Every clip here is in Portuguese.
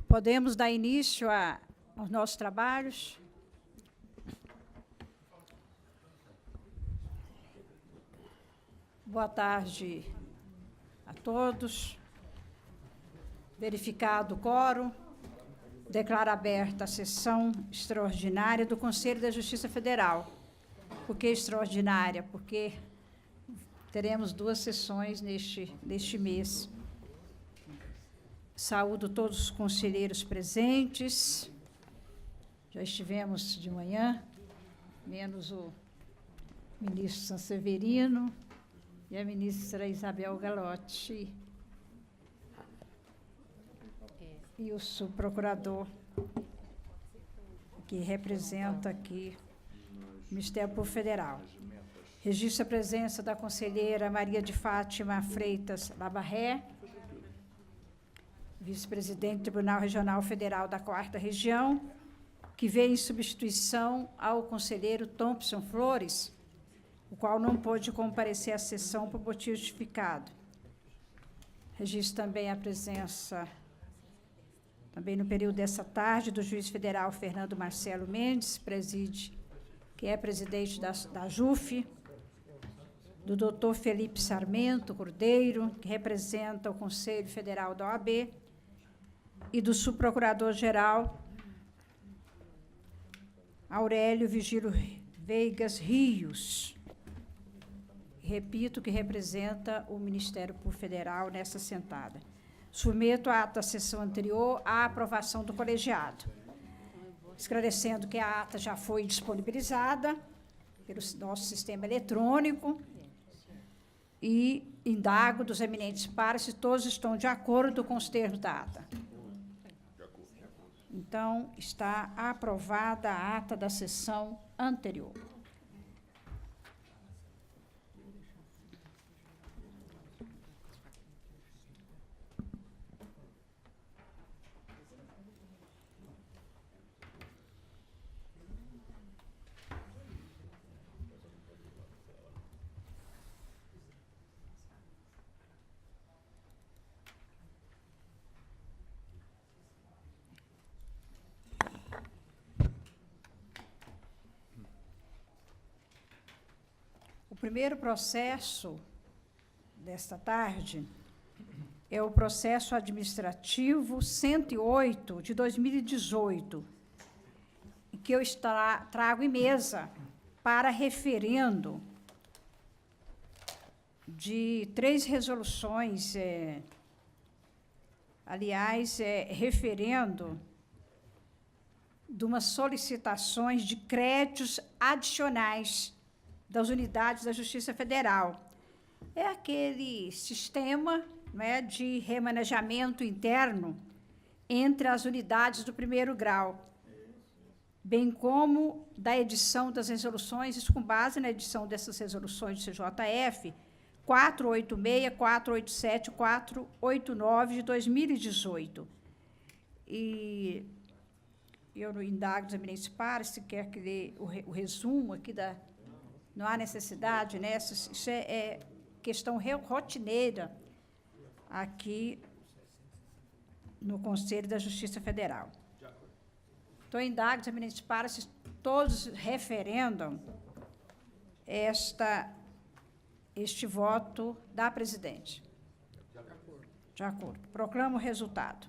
Podemos dar início aos nossos trabalhos. Boa tarde a todos. Verificado o quórum, declaro aberta a sessão extraordinária do Conselho da Justiça Federal. Por que extraordinária? Porque teremos 2 sessões neste mês. Saúdo todos os conselheiros presentes. Já estivemos de manhã, menos o ministro Sanseverino e a ministra Isabel Galotti e o subprocurador, que representa aqui o Ministério Público Federal. Registro a presença da conselheira Maria de Fátima Freitas Labarré, vice-presidente do Tribunal Regional Federal da 4ª Região, que veio em substituição ao conselheiro Thompson Flores, o qual não pôde comparecer à sessão por motivo justificado. Registro também a presença, também no período dessa tarde, do juiz federal Fernando Marcelo Mendes, que é presidente da JUF, do doutor Felipe Sarmento Cordeiro, que representa o Conselho Federal da OAB, e do subprocurador-geral Aurélio Vigílio Veigas Rios. Repito, que representa o Ministério Público Federal nessa sentada. Submeto a ata da sessão anterior à aprovação do colegiado, esclarecendo que a ata já foi disponibilizada pelo nosso sistema eletrônico e indago dos eminentes pares se todos estão de acordo com os termos da ata. Então, está aprovada a ata da sessão anterior. O primeiro processo desta tarde é o processo administrativo 108 de 2018, que eu trago em mesa para referendo de 3 resoluções, referendo de umas solicitações de créditos adicionais das unidades da Justiça Federal. É aquele sistema, né, de remanejamento interno entre as unidades do º grau, bem como da edição das resoluções, isso com base na edição dessas resoluções do CJF 486, 487, 489 de 2018. E eu não indago dos eminentes pares, se quer que dê o resumo aqui da... Não há necessidade, né? Isso é questão rotineira aqui no Conselho da Justiça Federal. Então, indago dos eminentes pares se todos referendam este voto da presidente. De acordo. Proclamo o resultado.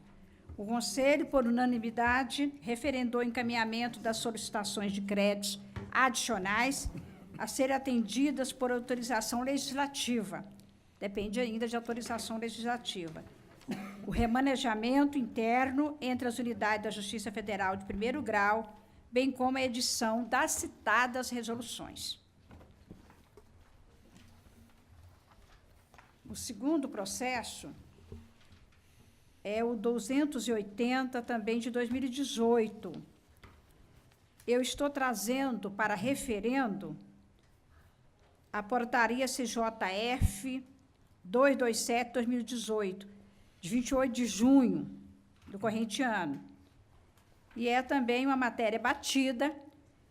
O Conselho, por unanimidade, referendou o encaminhamento das solicitações de créditos adicionais a serem atendidas por autorização legislativa. Depende ainda de autorização legislativa. O remanejamento interno entre as unidades da Justiça Federal de 1º grau, bem como a edição das citadas resoluções. O segundo processo é o 280, também de 2018. Eu estou trazendo para referendo a portaria CJF 227/2018, de 28 de junho do corrente ano. E é também uma matéria batida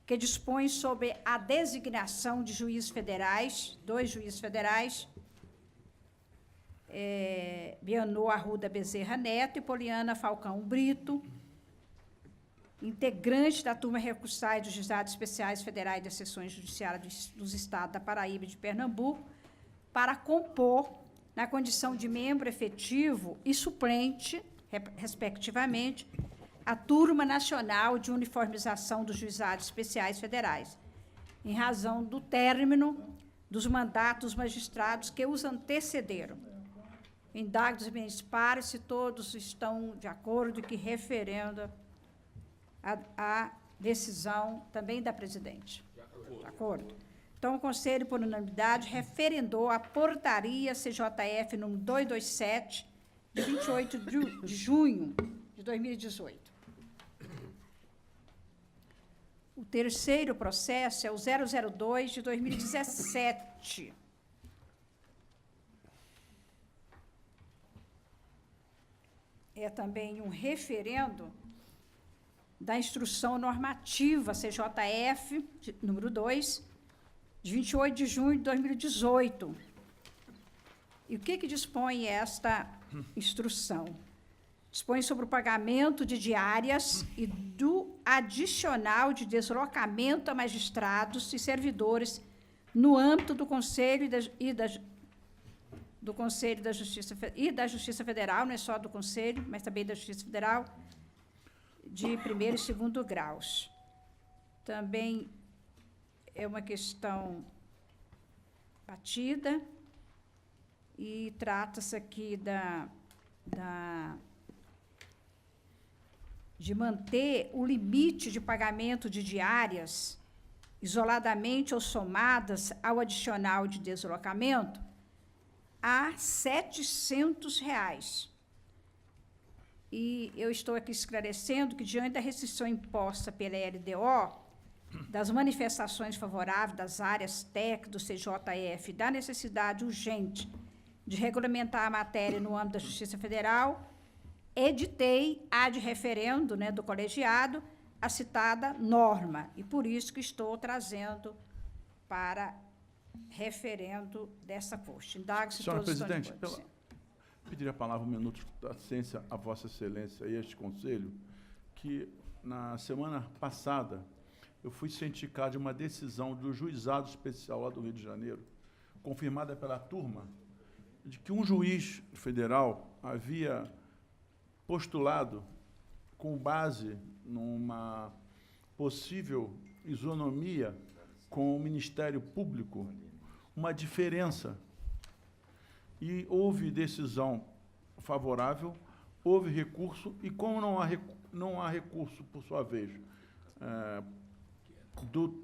que dispõe sobre a designação de juízes federais, 2 juízes federais, Bianô Arruda Bezerra Neto e Poliana Falcão Brito, integrantes da turma recursais dos juizados especiais federais das seções judiciárias dos estados da Paraíba e de Pernambuco, para compor, na condição de membro efetivo e suplente, respectivamente, a Turma Nacional de Uniformização dos Juizados Especiais Federais, em razão do término dos mandatos magistrados que os antecederam. Indago dos bens pares se todos estão de acordo e que referenda a decisão também da presidente. De acordo? Então, o Conselho, por unanimidade, referendou a portaria CJF número 227, de 28 de junho de 2018. O terceiro processo é o 002 de 2017. É também um referendo da Instrução Normativa CJF, número 2, de 28 de junho de 2018. E o que dispõe esta instrução? Dispõe sobre o pagamento de diárias e do adicional de deslocamento a magistrados e servidores no âmbito do Conselho do Conselho da Justiça e da Justiça Federal, não é só do Conselho, mas também da Justiça Federal, de primeiro e segundo graus. Também é uma questão batida e trata-se aqui de manter o limite de pagamento de diárias, isoladamente ou somadas ao adicional de deslocamento, a R$ 700. E eu estou aqui esclarecendo que, diante da restrição imposta pela LDO, das manifestações favoráveis das áreas técnicas do CJF, da necessidade urgente de regulamentar a matéria no âmbito da Justiça Federal, editei ad referendo, do colegiado, a citada norma, e por isso que estou trazendo para referendo dessa corte. Indago-se Senhora todos presidente, estão de acordo. pediria a palavra um minuto da ciência a Vossa Excelência e a este Conselho, que, na semana passada, eu fui cientificado de uma decisão do Juizado Especial lá do Rio de Janeiro, confirmada pela turma, de que um juiz federal havia postulado, com base numa possível isonomia com o Ministério Público, uma diferença. E houve decisão favorável, houve recurso, e como não há recurso, por sua vez,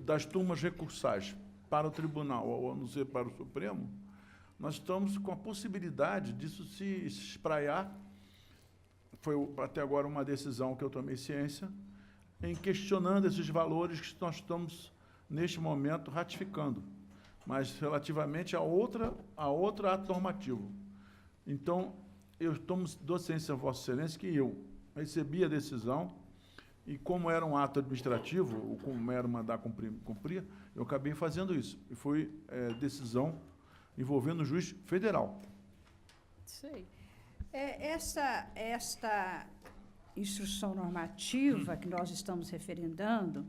das turmas recursais para o tribunal, ou a não ser para o Supremo, nós estamos com a possibilidade disso se espraiar. Foi até agora uma decisão que eu tomei ciência, em questionando esses valores que nós estamos, neste momento, ratificando, mas relativamente a outro ato normativo. Então, eu dou ciência a Vossa Excelência que eu recebi a decisão e, como era um ato administrativo, ou como era mandar cumprir, eu acabei fazendo isso. E foi decisão envolvendo o juiz federal. Sei. Esta instrução normativa que nós estamos referendando,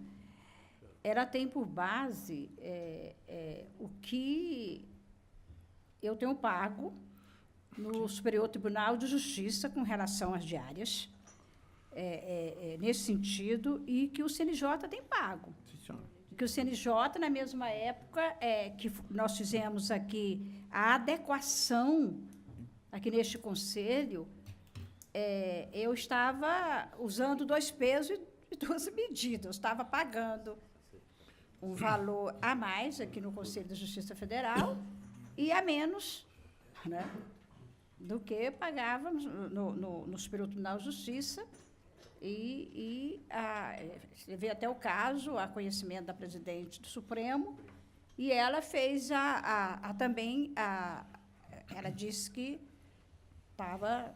ela tem por base o que eu tenho pago no Superior Tribunal de Justiça com relação às diárias, nesse sentido, e que o CNJ tem pago. Sim, senhora. Que o CNJ, na mesma época, que nós fizemos aqui a adequação, aqui neste Conselho, eu estava usando 2 pesos e 2 medidas. Eu estava pagando um valor a mais aqui no Conselho da Justiça Federal e a menos, do que pagávamos no Superior Tribunal de Justiça. Veio até o caso, a conhecimento da presidente do Supremo, e ela fez ela disse que estava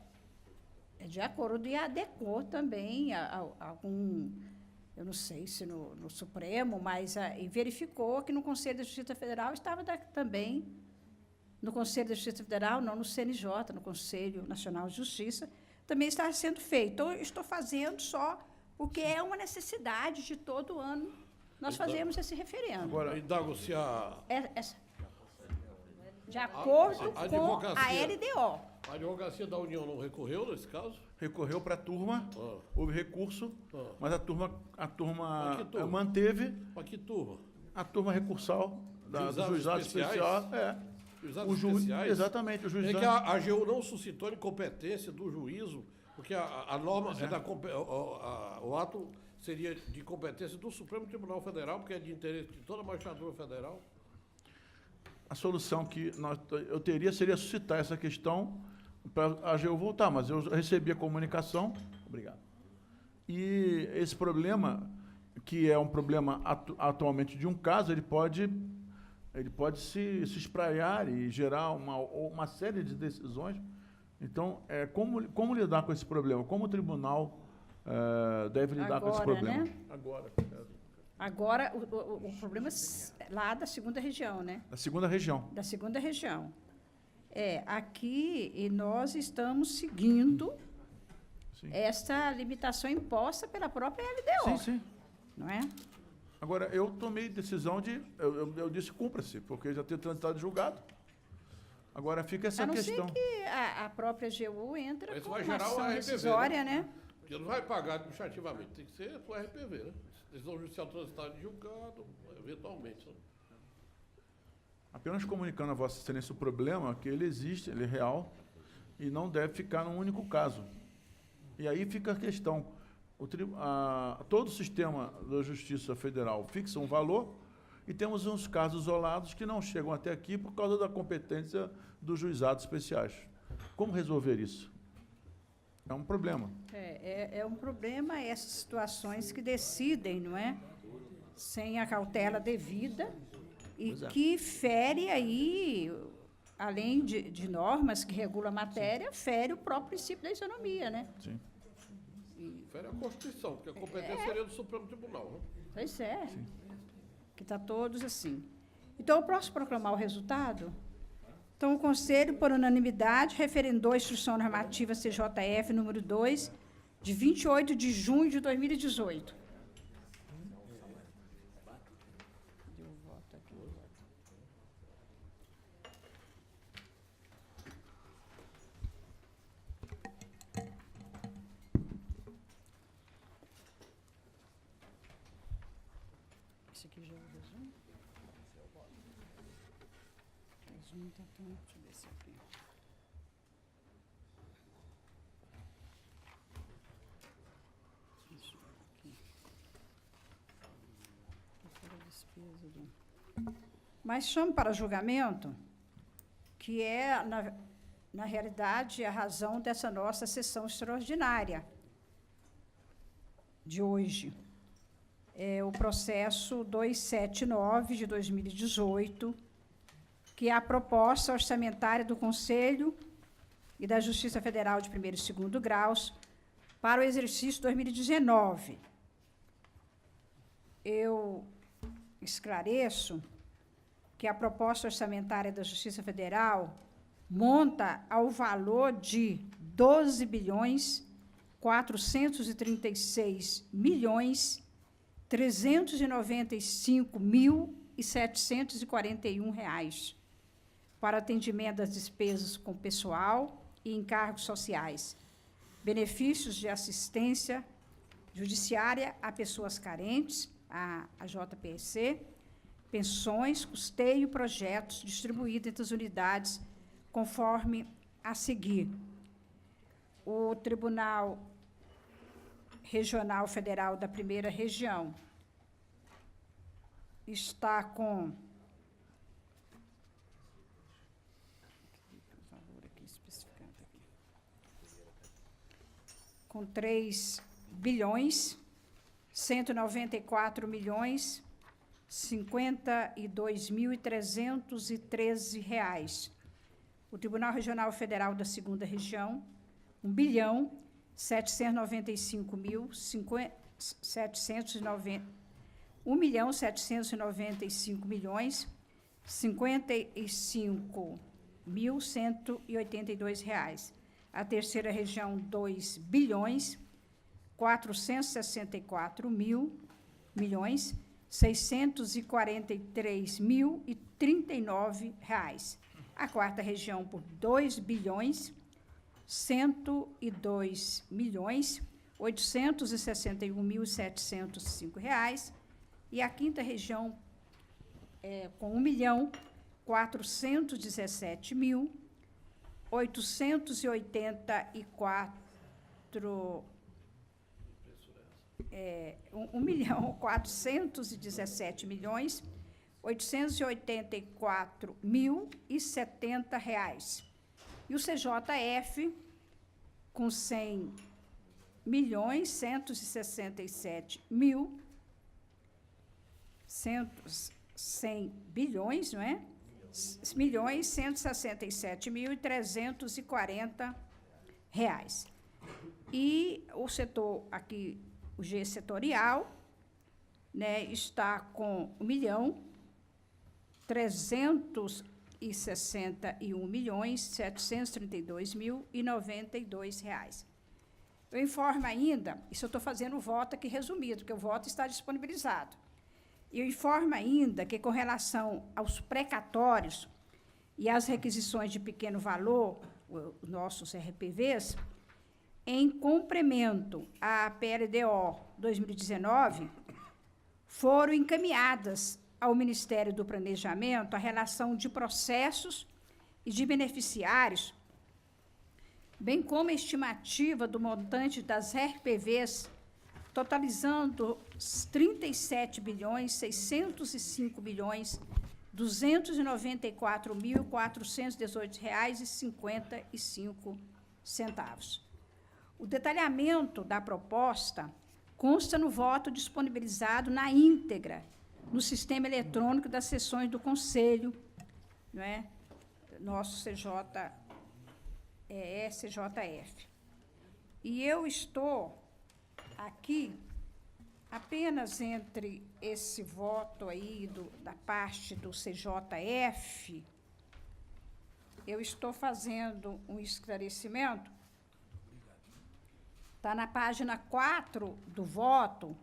de acordo e adequou também algum, eu não sei se no Supremo, mas e verificou que no Conselho da Justiça Federal estava também no Conselho da Justiça Federal, não no CNJ, no Conselho Nacional de Justiça, também está sendo feito. Então, eu estou fazendo só porque é uma necessidade de todo ano nós fazemos esse referendo. Agora, Indago, se De acordo a com a advocacia- LDO. a advocacia da União não recorreu nesse caso? recorreu para a turma, houve recurso, mas a turma Mas que turma? manteve Para que turma? a turma recursal do Juizados juizado especiais? especial. Juizados O especiais? exatamente, o É juizado. que a AGU não suscitou incompetência do juízo, porque a norma é o ato seria de competência do Supremo Tribunal Federal, porque é de interesse de toda a magistratura federal. A solução que eu teria seria suscitar essa questão para a AGU voltar, mas eu recebi a comunicação, obrigado, e esse problema, que é um problema atualmente de um caso, ele pode se espraiar e gerar uma série de decisões. Então, como lidar com esse problema? Como o tribunal deve lidar com esse Agora, problema? né? Agora. Agora, o problema é lá da segunda região, né? Da segunda região. Da segunda região. Aqui e nós estamos seguindo Sim. essa limitação imposta pela própria LDO, Sim. não é? Agora, eu tomei decisão eu disse cumpra-se, porque já tenho transitado julgado. Agora fica essa A não questão. ser que a própria AGU entra Isso com vai uma gerar o ação RPV, rescisória, né? Porque não vai pagar administrativamente, tem que ser o RPV, né? Decisão judicial transitada de julgado, eventualmente. Né? Apenas comunicando a Vossa Excelência o problema, que ele existe, ele é real, e não deve ficar num único caso. E aí fica a questão. Todo o sistema da Justiça Federal fixa um valor e temos uns casos isolados que não chegam até aqui por causa da competência dos juizados especiais. Como resolver isso? É um problema. É um problema essas situações que decidem, não é? Sem a cautela devida e que fere aí, além de normas que regulam a matéria, fere o próprio princípio da isonomia, né? Sim. Fere a Constituição, porque a competência seria do Supremo Tribunal. Né? Pois é. Sim. Que está todos assim. Então, eu posso proclamar o resultado? Então, o Conselho, por unanimidade, referendou a Instrução Normativa CJF número 2, de 28 de junho de 2018. Esse aqui já é o resumo? Resumo, tá aqui, deixa eu ver se aqui. Isso aqui. A despesa do... Mas chamo para julgamento, que é, na realidade, a razão dessa nossa sessão extraordinária de hoje. É o processo 279 de 2018, que é a proposta orçamentária do Conselho e da Justiça Federal de primeiro e segundo graus para o exercício 2019. Eu esclareço que a proposta orçamentária da Justiça Federal monta ao valor de 12 bilhões 436 milhões 395.741 reais para atendimento das despesas com pessoal e encargos sociais, benefícios de assistência judiciária a pessoas carentes, a JPEC, pensões, custeio e projetos distribuídos entre as unidades conforme a seguir. O Tribunal Regional Federal da Primeira Região está com com 3 bilhões 194 milhões 52.313 reais. O Tribunal Regional Federal da Segunda Região, 1 bilhão 1.795 milhões 55 R$ A terceira região, R$ 2.464.643.039. A quarta região, por R$ 2.102.861.705. E a quinta região, com R$ 1.417.884, R$ 1.417.884.070. E o CJF, com R$ 100 bilhões, não é? R$ 1.167.340. E o setor aqui, o G setorial, né, está com R$ 1.361.732.092. Eu informo ainda, isso eu estou fazendo o voto aqui resumido, porque o voto está disponibilizado. Eu informo ainda que, com relação aos precatórios e às requisições de pequeno valor, os nossos RPVs, em cumprimento à PLDO 2019, foram encaminhadas ao Ministério do Planejamento a relação de processos e de beneficiários, bem como a estimativa do montante das RPVs, totalizando R$ 37.605.294.418,55. O detalhamento da proposta consta no voto disponibilizado na íntegra no sistema eletrônico das sessões do Conselho, não é? Nosso CJF. E eu estou aqui apenas entre esse voto aí da parte do CJF, eu estou fazendo um esclarecimento. Está na página 4 do voto,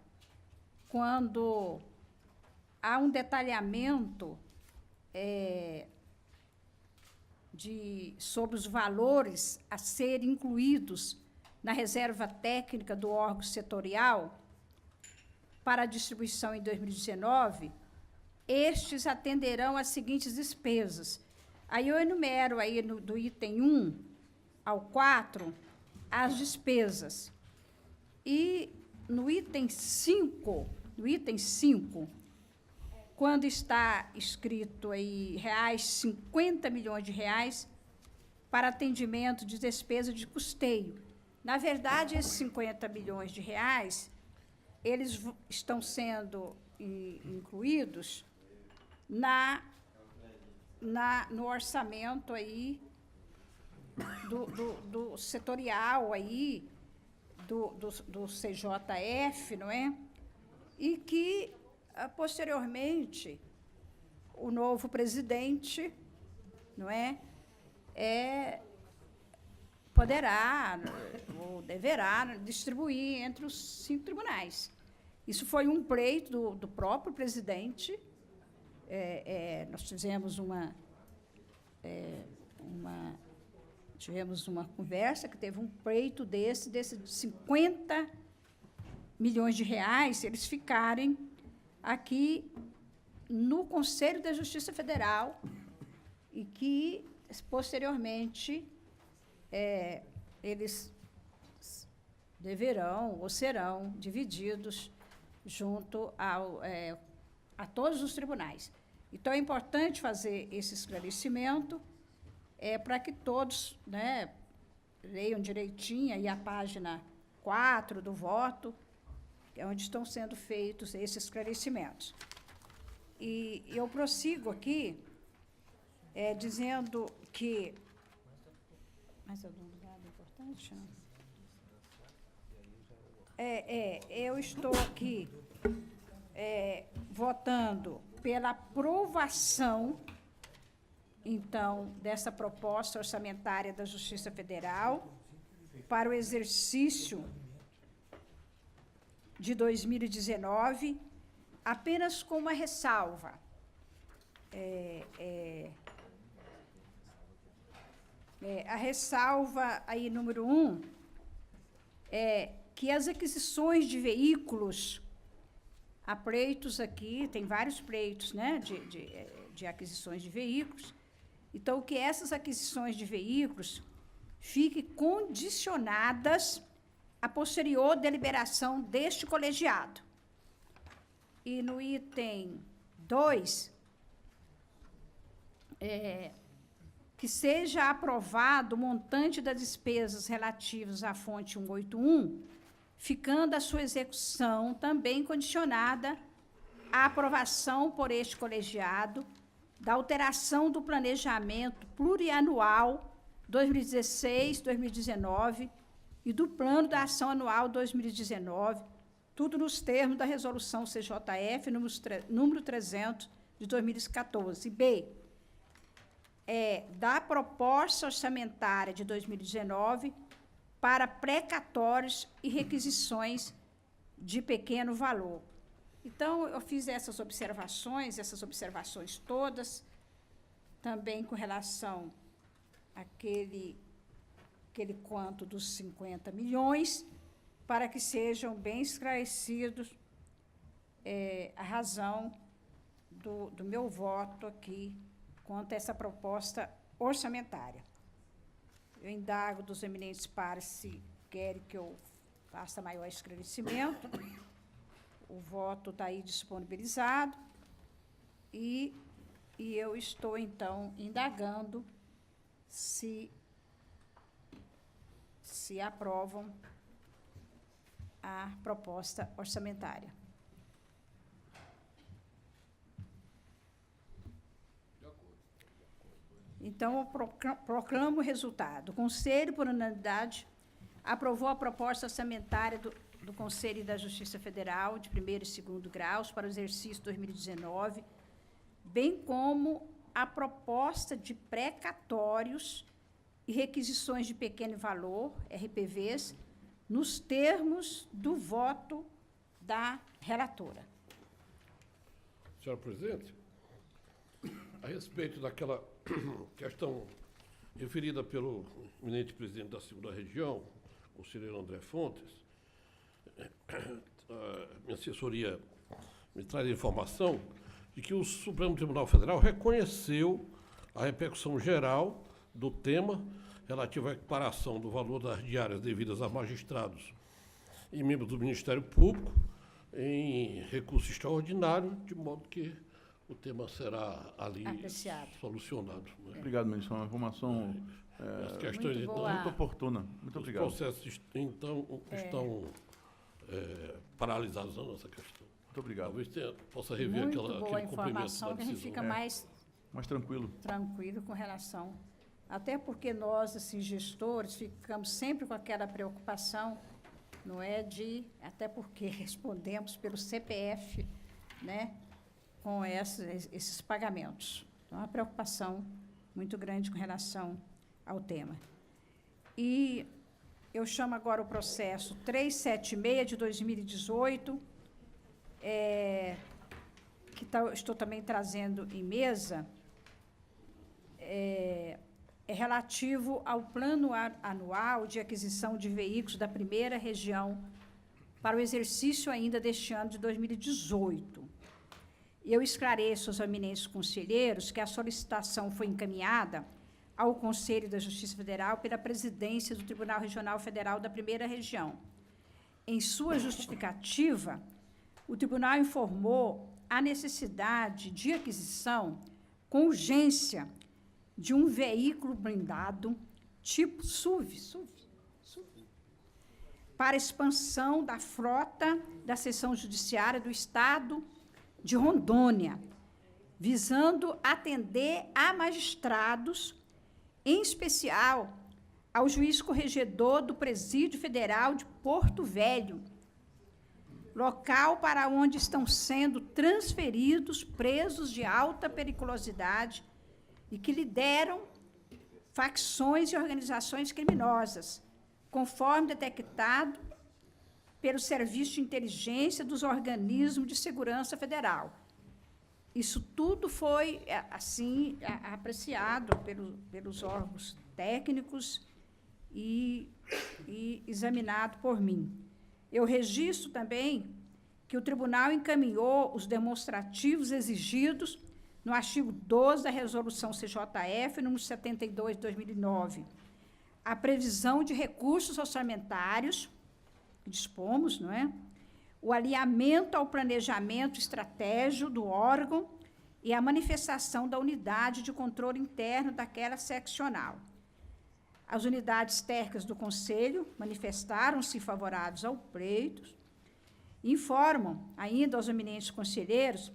quando há um detalhamento sobre os valores a serem incluídos na reserva técnica do órgão setorial para a distribuição em 2019, estes atenderão às seguintes despesas. Aí eu enumero aí do item 1 ao 4 as despesas. E no item 5, quando está escrito aí R$50 milhões para atendimento de despesa de custeio. Na verdade, esses R$50 milhões, eles estão sendo incluídos no orçamento aí do setorial aí, do CJF, não é? E que, posteriormente, o novo presidente, não é, poderá ou deverá distribuir entre os 5 tribunais. Isso foi um pleito do próprio presidente. Nós tivemos uma conversa que teve um pleito desses R$50 milhões, eles ficarem aqui no Conselho da Justiça Federal e que, posteriormente, eles deverão ou serão divididos junto a todos os tribunais. Então, é importante fazer esse esclarecimento para que todos, né, leiam direitinho aí a página 4 do voto, onde estão sendo feitos esses esclarecimentos. E eu prossigo aqui dizendo que... Mais algum dado importante? Eu estou aqui votando pela aprovação então, dessa proposta orçamentária da Justiça Federal para o exercício de 2019, apenas com uma ressalva. A ressalva aí, número 1, é que as aquisições de veículos, há pleitos aqui, tem vários pleitos, né, de aquisições de veículos, então, que essas aquisições de veículos fiquem condicionadas à posterior deliberação deste colegiado. E no item 2, que seja aprovado o montante das despesas relativas à fonte 181, ficando a sua execução também condicionada à aprovação por este colegiado da alteração do planejamento plurianual 2016-2019 e do plano da ação anual 2019, tudo nos termos da resolução CJF número 300 de 2014. B, da proposta orçamentária de 2019 para precatórios e requisições de pequeno valor. Então, eu fiz essas observações todas, também com relação àquele quanto dos 50 milhões, para que sejam bem esclarecidos a razão do meu voto aqui quanto a essa proposta orçamentária. Eu indago dos eminentes pares se querem que eu faça maior esclarecimento. O voto está aí disponibilizado e eu estou, então, indagando se aprovam a proposta orçamentária. Então, eu proclamo o resultado. O Conselho, por unanimidade, aprovou a proposta orçamentária do Conselho da Justiça Federal, de primeiro e segundo graus, para o exercício 2019, bem como a proposta de precatórios e requisições de pequeno valor, RPVs, nos termos do voto da relatora. Senhora Presidente, a respeito daquela questão referida pelo eminente presidente da 2ª Região, o conselheiro André Fontes, a minha assessoria me traz a informação de que o Supremo Tribunal Federal reconheceu a repercussão geral do tema relativo à equiparação do valor das diárias devidas a magistrados e membros do Ministério Público em recurso extraordinário, de modo que o tema será ali apreciado, solucionado. Né? Obrigado, ministro. Uma informação as questões, muito oportuna. Muito obrigado. Os processos, então, estão paralisados na nossa questão. Muito obrigado. Talvez possa rever muito aquele boa cumprimento informação, da que a gente decisão. fica mais tranquilo com relação. Até porque nós, assim, gestores, ficamos sempre com aquela preocupação, não é, até porque respondemos pelo CPF, né, com esses pagamentos. Então, uma preocupação muito grande com relação ao tema. E eu chamo agora o processo 376 de 2018, que estou também trazendo em mesa, é relativo ao plano anual de aquisição de veículos da 1ª Região para o exercício ainda deste ano de 2018. Eu esclareço aos eminentes conselheiros que a solicitação foi encaminhada ao Conselho da Justiça Federal pela presidência do Tribunal Regional Federal da 1ª Região. Em sua justificativa, o tribunal informou a necessidade de aquisição com urgência de um veículo blindado tipo SUV, para expansão da frota da seção judiciária do Estado de Rondônia, visando atender a magistrados, em especial ao juiz corregedor do Presídio Federal de Porto Velho, local para onde estão sendo transferidos presos de alta periculosidade e que lideram facções e organizações criminosas, conforme detectado pelo Serviço de Inteligência dos Organismos de Segurança Federal. Isso tudo foi, assim, apreciado pelos órgãos técnicos e examinado por mim. Eu registro também que o tribunal encaminhou os demonstrativos exigidos no artigo 12 da Resolução CJF, número 72, de 2009. A previsão de recursos orçamentários, dispomos, não é? O alinhamento ao planejamento estratégico do órgão e a manifestação da unidade de controle interno daquela seccional. As unidades técnicas do Conselho manifestaram-se favoráveis ao pleito, informam ainda aos eminentes conselheiros,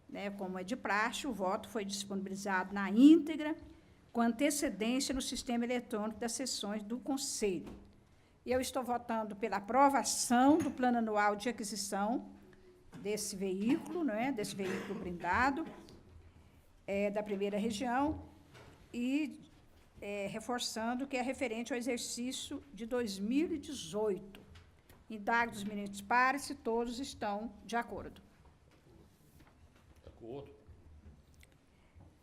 né, como é de praxe, o voto foi disponibilizado na íntegra, com antecedência no sistema eletrônico das sessões do Conselho. E eu estou votando pela aprovação do plano anual de aquisição desse veículo, não é, desse veículo blindado, da primeira região, e reforçando que é referente ao exercício de 2018. Indago dos ministros pares se todos estão de acordo. De acordo.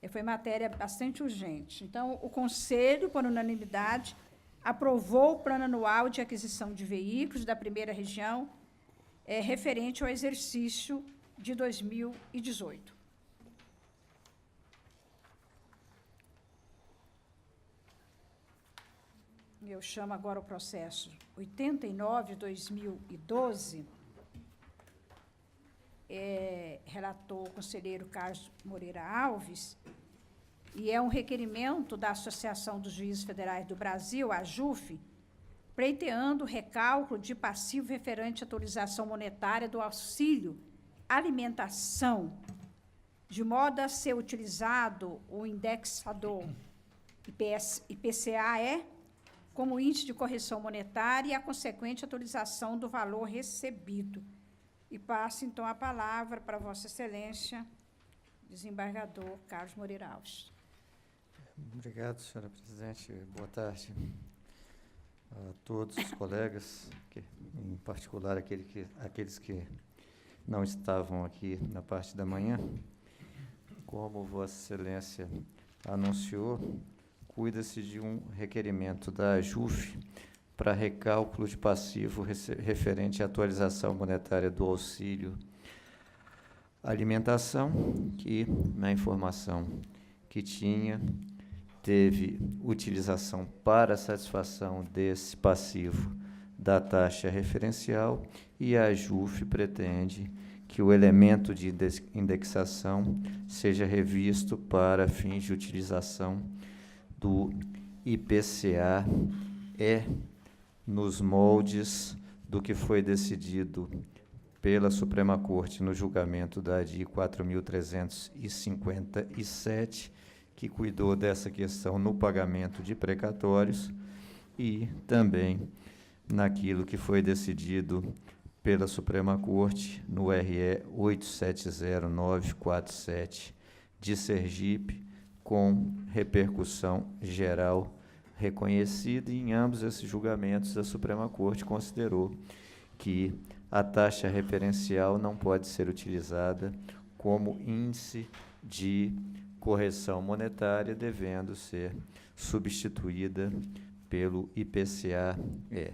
Foi matéria bastante urgente. Então, o Conselho, por unanimidade, aprovou o plano anual de aquisição de veículos da primeira região, referente ao exercício de 2018. Eu chamo agora o processo 89 de 2012, relator o conselheiro Carlos Moreira Alves, e é um requerimento da Associação dos Juízes Federais do Brasil, a AJUF, pleiteando o recálculo de passivo referente à atualização monetária do auxílio alimentação, de modo a ser utilizado o indexador IPCA como índice de correção monetária e a consequente atualização do valor recebido. E passo, então, a palavra para Vossa Excelência, desembargador Carlos Moreira Alves. Obrigado, senhora presidente. Boa tarde a todos os colegas, em particular aqueles que não estavam aqui na parte da manhã. Como Vossa Excelência anunciou, cuida-se de um requerimento da AJUF para recálculo de passivo referente à atualização monetária do auxílio alimentação, que, na informação que tinha, teve utilização para satisfação desse passivo da taxa referencial, e a AJUF pretende que o elemento de indexação seja revisto para fins de utilização do IPCA nos moldes do que foi decidido pela Suprema Corte no julgamento da ADI 4.357, que cuidou dessa questão no pagamento de precatórios, e também naquilo que foi decidido pela Suprema Corte no RE 870947 de Sergipe, com repercussão geral reconhecida, e em ambos esses julgamentos a Suprema Corte considerou que a taxa referencial não pode ser utilizada como índice de correção monetária, devendo ser substituída pelo IPCA-E.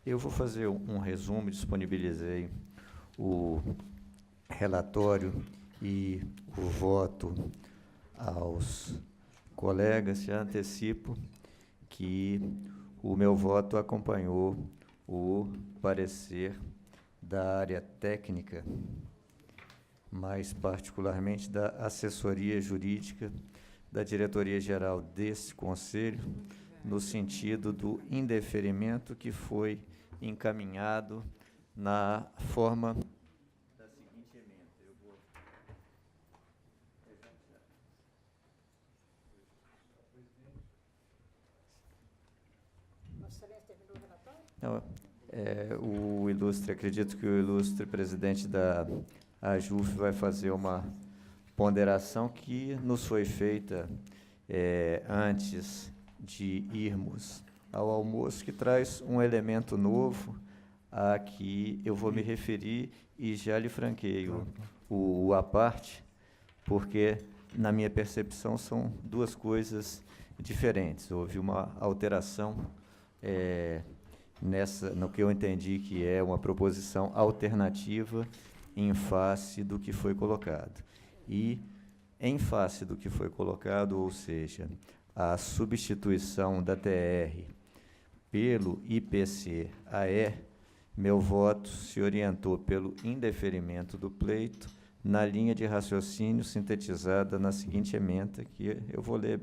Eu vou fazer um resumo, disponibilizei o relatório e o voto aos colegas. Já antecipo que o meu voto acompanhou o parecer da área técnica, mais particularmente da assessoria jurídica da diretoria-geral desse Conselho, no sentido do indeferimento que foi encaminhado na forma da seguinte emenda. Eu vou... Vossa Excelência terminou o relatório? Não, o ilustre, acredito que o ilustre presidente da AJUF vai fazer uma ponderação que nos foi feita antes de irmos ao almoço, que traz um elemento novo a que eu vou me referir e já lhe franqueio o à parte, porque, na minha percepção, são duas coisas diferentes. Houve uma alteração no que eu entendi que é uma proposição alternativa em face do que foi colocado. E, em face do que foi colocado, ou seja, a substituição da TR pelo IPCAE, meu voto se orientou pelo indeferimento do pleito na linha de raciocínio sintetizada na seguinte ementa, que eu vou ler,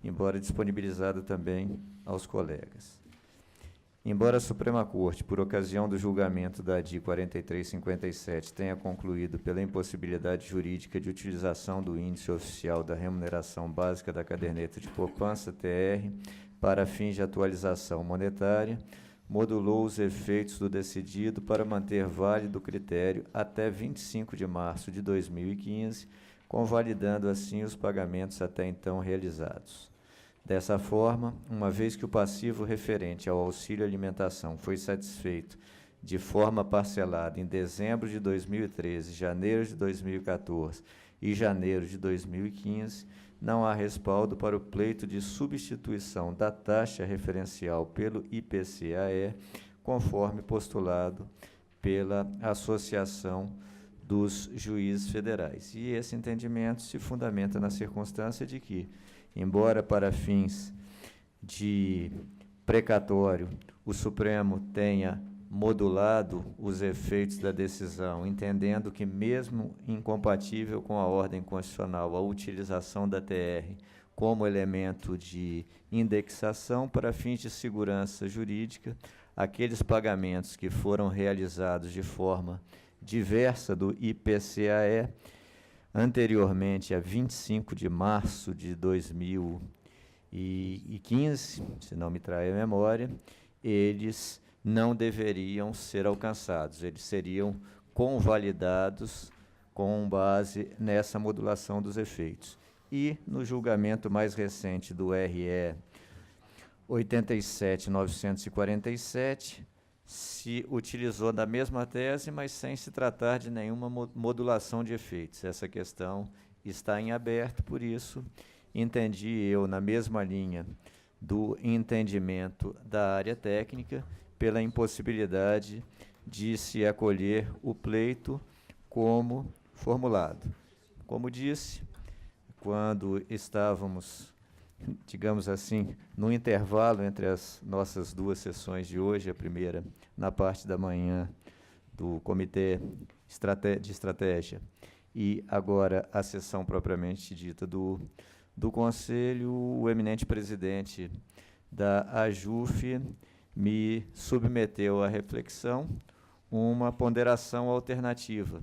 embora disponibilizada também aos colegas. Embora a Suprema Corte, por ocasião do julgamento da ADI 4357, tenha concluído pela impossibilidade jurídica de utilização do índice oficial da remuneração básica da caderneta de poupança, TR, para fins de atualização monetária, modulou os efeitos do decidido para manter válido o critério até 25 de março de 2015, convalidando assim os pagamentos até então realizados. Dessa forma, uma vez que o passivo referente ao auxílio alimentação foi satisfeito de forma parcelada em dezembro de 2013, janeiro de 2014 e janeiro de 2015, não há respaldo para o pleito de substituição da taxa referencial pelo IPCAE, conforme postulado pela Associação dos Juízes Federais. E esse entendimento se fundamenta na circunstância de que, embora para fins de precatório o Supremo tenha modulado os efeitos da decisão, entendendo que, mesmo incompatível com a ordem constitucional, a utilização da TR como elemento de indexação para fins de segurança jurídica, aqueles pagamentos que foram realizados de forma diversa do IPCAE, anteriormente a 25 de março de 2015, se não me trai a memória, eles não deveriam ser alcançados, eles seriam convalidados com base nessa modulação dos efeitos. E, no julgamento mais recente do RE 87.947, se utilizou da mesma tese, mas sem se tratar de nenhuma modulação de efeitos. Essa questão está em aberto, por isso entendi eu, na mesma linha do entendimento da área técnica, pela impossibilidade de se acolher o pleito como formulado. Como disse, quando estávamos, digamos assim, no intervalo entre as nossas duas sessões de hoje, a primeira na parte da manhã do Comitê de Estratégia e agora a sessão propriamente dita do Conselho, o eminente presidente da AJUF me submeteu à reflexão uma ponderação alternativa,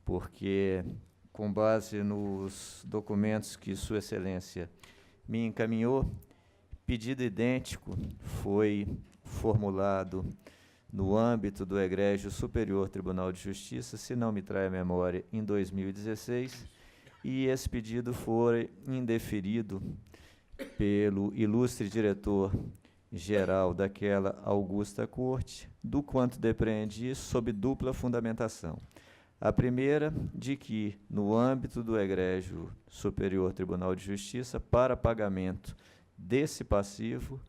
porque, com base nos documentos que Sua Excelência me encaminhou, pedido idêntico foi formulado no âmbito do Egrégio Superior Tribunal de Justiça, se não me trai a memória, em 2016, e esse pedido foi indeferido pelo ilustre diretor-geral daquela augusta corte, do quanto depreendi sob dupla fundamentação. A primeira, de que, no âmbito do Egrégio Superior Tribunal de Justiça, para pagamento desse passivo,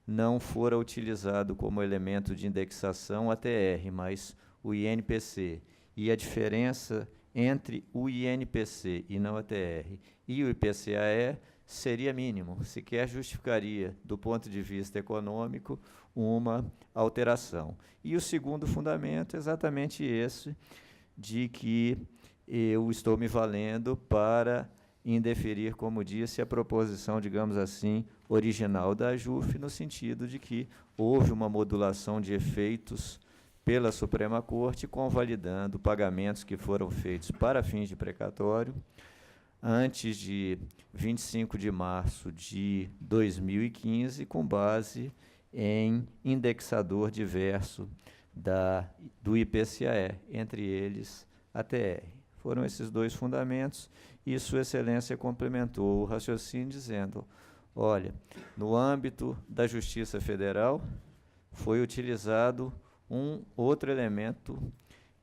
não fora utilizado como elemento de indexação a TR, mas o INPC. E a diferença entre o INPC e não a TR e o IPCAE seria mínimo, sequer justificaria, do ponto de vista econômico, uma alteração. E o segundo fundamento é exatamente esse, de que eu estou me valendo para indeferir, como disse, a proposição, digamos assim, original da AJUF, no sentido de que houve uma modulação de efeitos pela Suprema Corte, convalidando pagamentos que foram feitos para fins de precatório antes de 25 de março de 2015, com base em indexador diverso do IPCAE, entre eles a TR. Foram esses dois fundamentos, e Sua Excelência complementou o raciocínio dizendo, olha, no âmbito da Justiça Federal, foi utilizado um outro elemento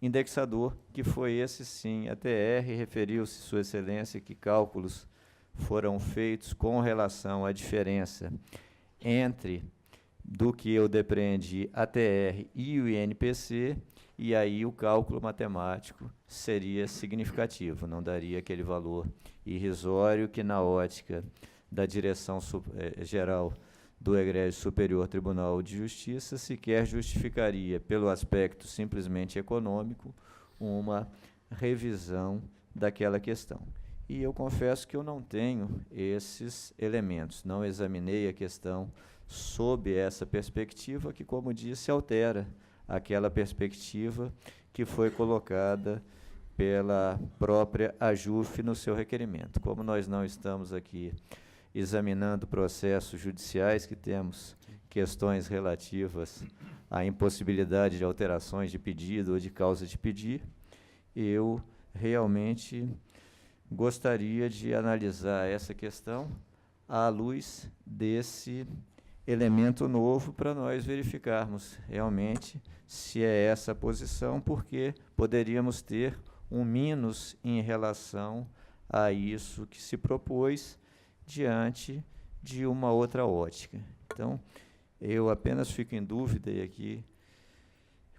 indexador, que foi esse sim, a TR. Referiu-se, Sua Excelência, que cálculos foram feitos com relação à diferença entre do que eu depreendi a TR e o INPC, e aí o cálculo matemático seria significativo, não daria aquele valor irrisório que, na ótica da direção geral do Egrégio Superior Tribunal de Justiça, sequer justificaria, pelo aspecto simplesmente econômico, uma revisão daquela questão. E eu confesso que eu não tenho esses elementos, não examinei a questão sob essa perspectiva, que, como disse, altera aquela perspectiva que foi colocada pela própria AJUF no seu requerimento. Como nós não estamos aqui examinando processos judiciais, que temos questões relativas à impossibilidade de alterações de pedido ou de causa de pedir, eu realmente gostaria de analisar essa questão à luz desse elemento novo, para nós verificarmos realmente se é essa a posição, porque poderíamos ter um mínus em relação a isso que se propôs diante de uma outra ótica. Então, eu apenas fico em dúvida, e aqui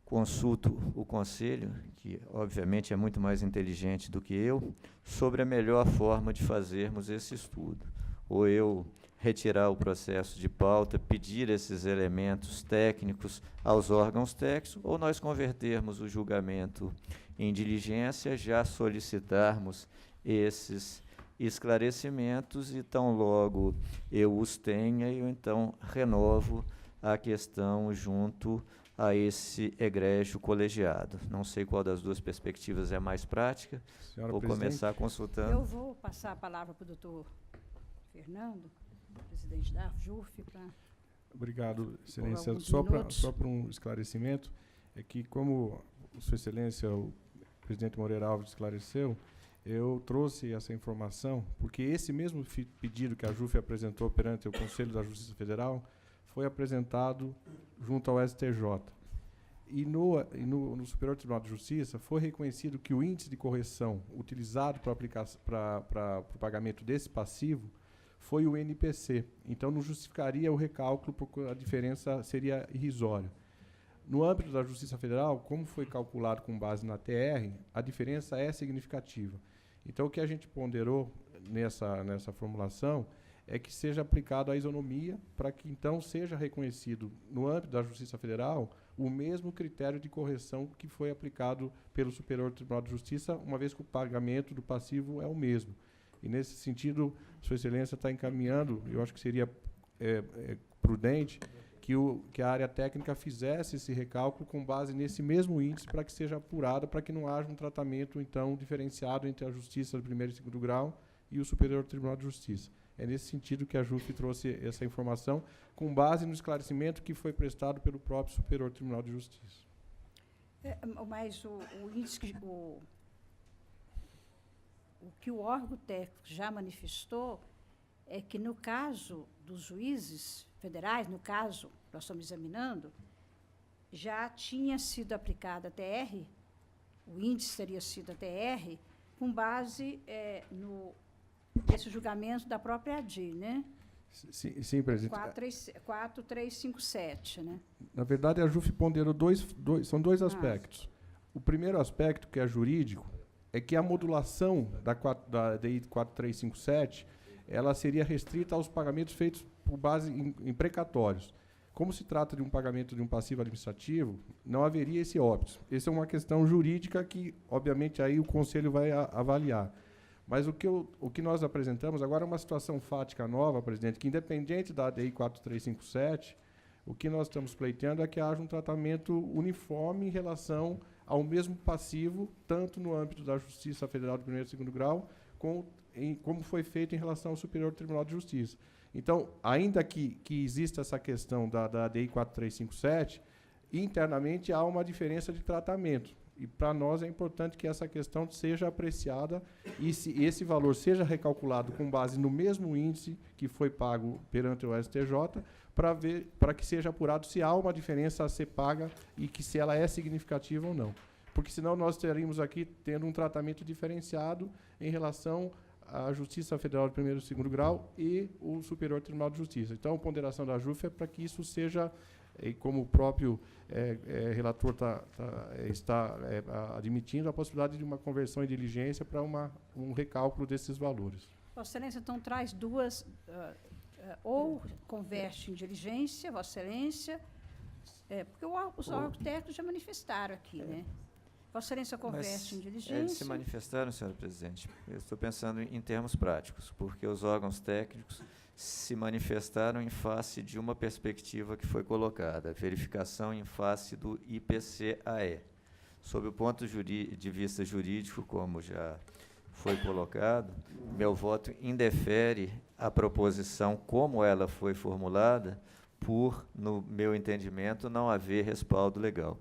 consulto o Conselho, que obviamente é muito mais inteligente do que eu, sobre a melhor forma de fazermos esse estudo. Ou eu retirar o processo de pauta, pedir esses elementos técnicos aos órgãos técnicos, ou nós convertermos o julgamento em diligência, já solicitarmos esses esclarecimentos, e tão logo eu os tenha, eu então renovo a questão junto a esse egrégio colegiado. Não sei qual das duas perspectivas é mais prática. Senhora vou presidente, começar consultando. Eu vou passar a palavra para o doutor Fernando, presidente da AJUF, para... Obrigado, Excelência. alguns Só minutos. para um esclarecimento, é que, como Sua Excelência, o presidente Moreira Alves, esclareceu, eu trouxe essa informação porque esse mesmo pedido que a AJUF apresentou perante o Conselho da Justiça Federal foi apresentado junto ao STJ. E no Superior Tribunal de Justiça foi reconhecido que o índice de correção utilizado para o pagamento desse passivo foi o NPC. Então, não justificaria o recálculo, porque a diferença seria irrisória. No âmbito da Justiça Federal, como foi calculado com base na TR, a diferença é significativa. Então, o que a gente ponderou nessa formulação é que seja aplicado a isonomia, para que, então, seja reconhecido, no âmbito da Justiça Federal, o mesmo critério de correção que foi aplicado pelo Superior Tribunal de Justiça, uma vez que o pagamento do passivo é o mesmo. E, nesse sentido, Sua Excelência está encaminhando, eu acho que seria prudente que a área técnica fizesse esse recálculo com base nesse mesmo índice, para que seja apurada, para que não haja um tratamento, então, diferenciado entre a Justiça do primeiro e segundo grau e o Superior Tribunal de Justiça. É nesse sentido que a JUF trouxe essa informação, com base no esclarecimento que foi prestado pelo próprio Superior Tribunal de Justiça. Mas o índice o que o órgão técnico já manifestou é que, no caso dos juízes federais, no caso que nós estamos examinando, já tinha sido aplicada a TR, o índice teria sido a TR, com base nesse julgamento da própria ADI, né? Sim, presidente. 4357, né? Na verdade, a JUF ponderou são dois aspectos. O primeiro aspecto, que é jurídico, é que a modulação da DI 4357, ela seria restrita aos pagamentos feitos por base em precatórios. Como se trata de um pagamento de um passivo administrativo, não haveria esse óbito. Essa é uma questão jurídica que, obviamente, aí o Conselho vai avaliar. Mas o que nós apresentamos agora é uma situação fática nova, presidente, que, independente da DI 4357, o que nós estamos pleiteando é que haja um tratamento uniforme em relação ao mesmo passivo, tanto no âmbito da Justiça Federal de primeiro e segundo grau, como foi feito em relação ao Superior Tribunal de Justiça. Então, ainda que exista essa questão da DI 4357, internamente há uma diferença de tratamento. E para nós é importante que essa questão seja apreciada e se esse valor seja recalculado com base no mesmo índice que foi pago perante o STJ, para que seja apurado se há uma diferença a ser paga e que se ela é significativa ou não. Porque senão nós estaríamos aqui tendo um tratamento diferenciado em relação à Justiça Federal de primeiro e segundo grau e o Superior Tribunal de Justiça. Então, a ponderação da JUF é para que isso seja, como o próprio relator está admitindo, a possibilidade de uma conversão em diligência para um recálculo desses valores. Vossa Excelência, então, traz duas, ou converte em diligência, Vossa Excelência, porque os órgãos técnicos já manifestaram aqui, né? Vossa Excelência converte em diligência. Eles se manifestaram, senhora presidente. Eu estou pensando em termos práticos, porque os órgãos técnicos se manifestaram em face de uma perspectiva que foi colocada, a verificação em face do IPCAE. Sob o ponto de vista jurídico, como já foi colocado, meu voto indefere a proposição como ela foi formulada, por, no meu entendimento, não haver respaldo legal.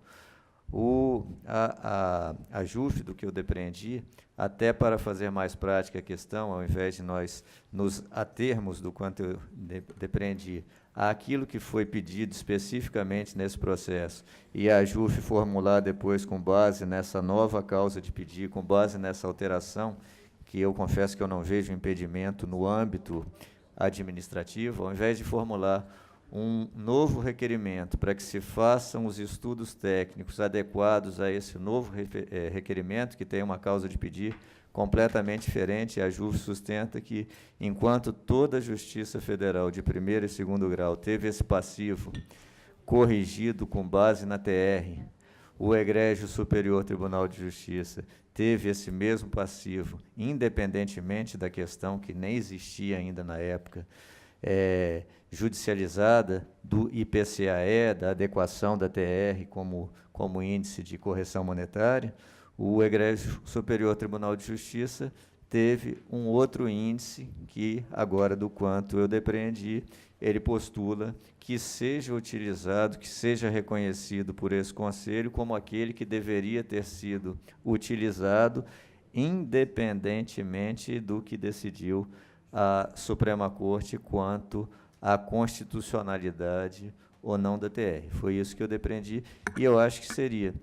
A JUF, do que eu depreendi, até para fazer mais prática a questão, ao invés de nós nos atermos do quanto eu depreendi àquilo que foi pedido especificamente nesse processo, e a JUF formular depois com base nessa nova causa de pedir, com base nessa alteração, que eu confesso que eu não vejo impedimento no âmbito administrativo, ao invés de formular um novo requerimento para que se façam os estudos técnicos adequados a esse novo requerimento, que tem uma causa de pedir completamente diferente. A JUF sustenta que, enquanto toda a Justiça Federal de primeiro e segundo grau teve esse passivo corrigido com base na TR, o Egrégio Superior Tribunal de Justiça teve esse mesmo passivo, independentemente da questão que nem existia ainda na época, judicializada do IPCAE, da adequação da TR como índice de correção monetária, o Egrégio Superior Tribunal de Justiça teve um outro índice que, agora do quanto eu depreendi, ele postula que seja utilizado, que seja reconhecido por esse Conselho como aquele que deveria ter sido utilizado, independentemente do que decidiu a Suprema Corte quanto à constitucionalidade ou não da TR. Foi isso que eu depreendi, e eu acho que seria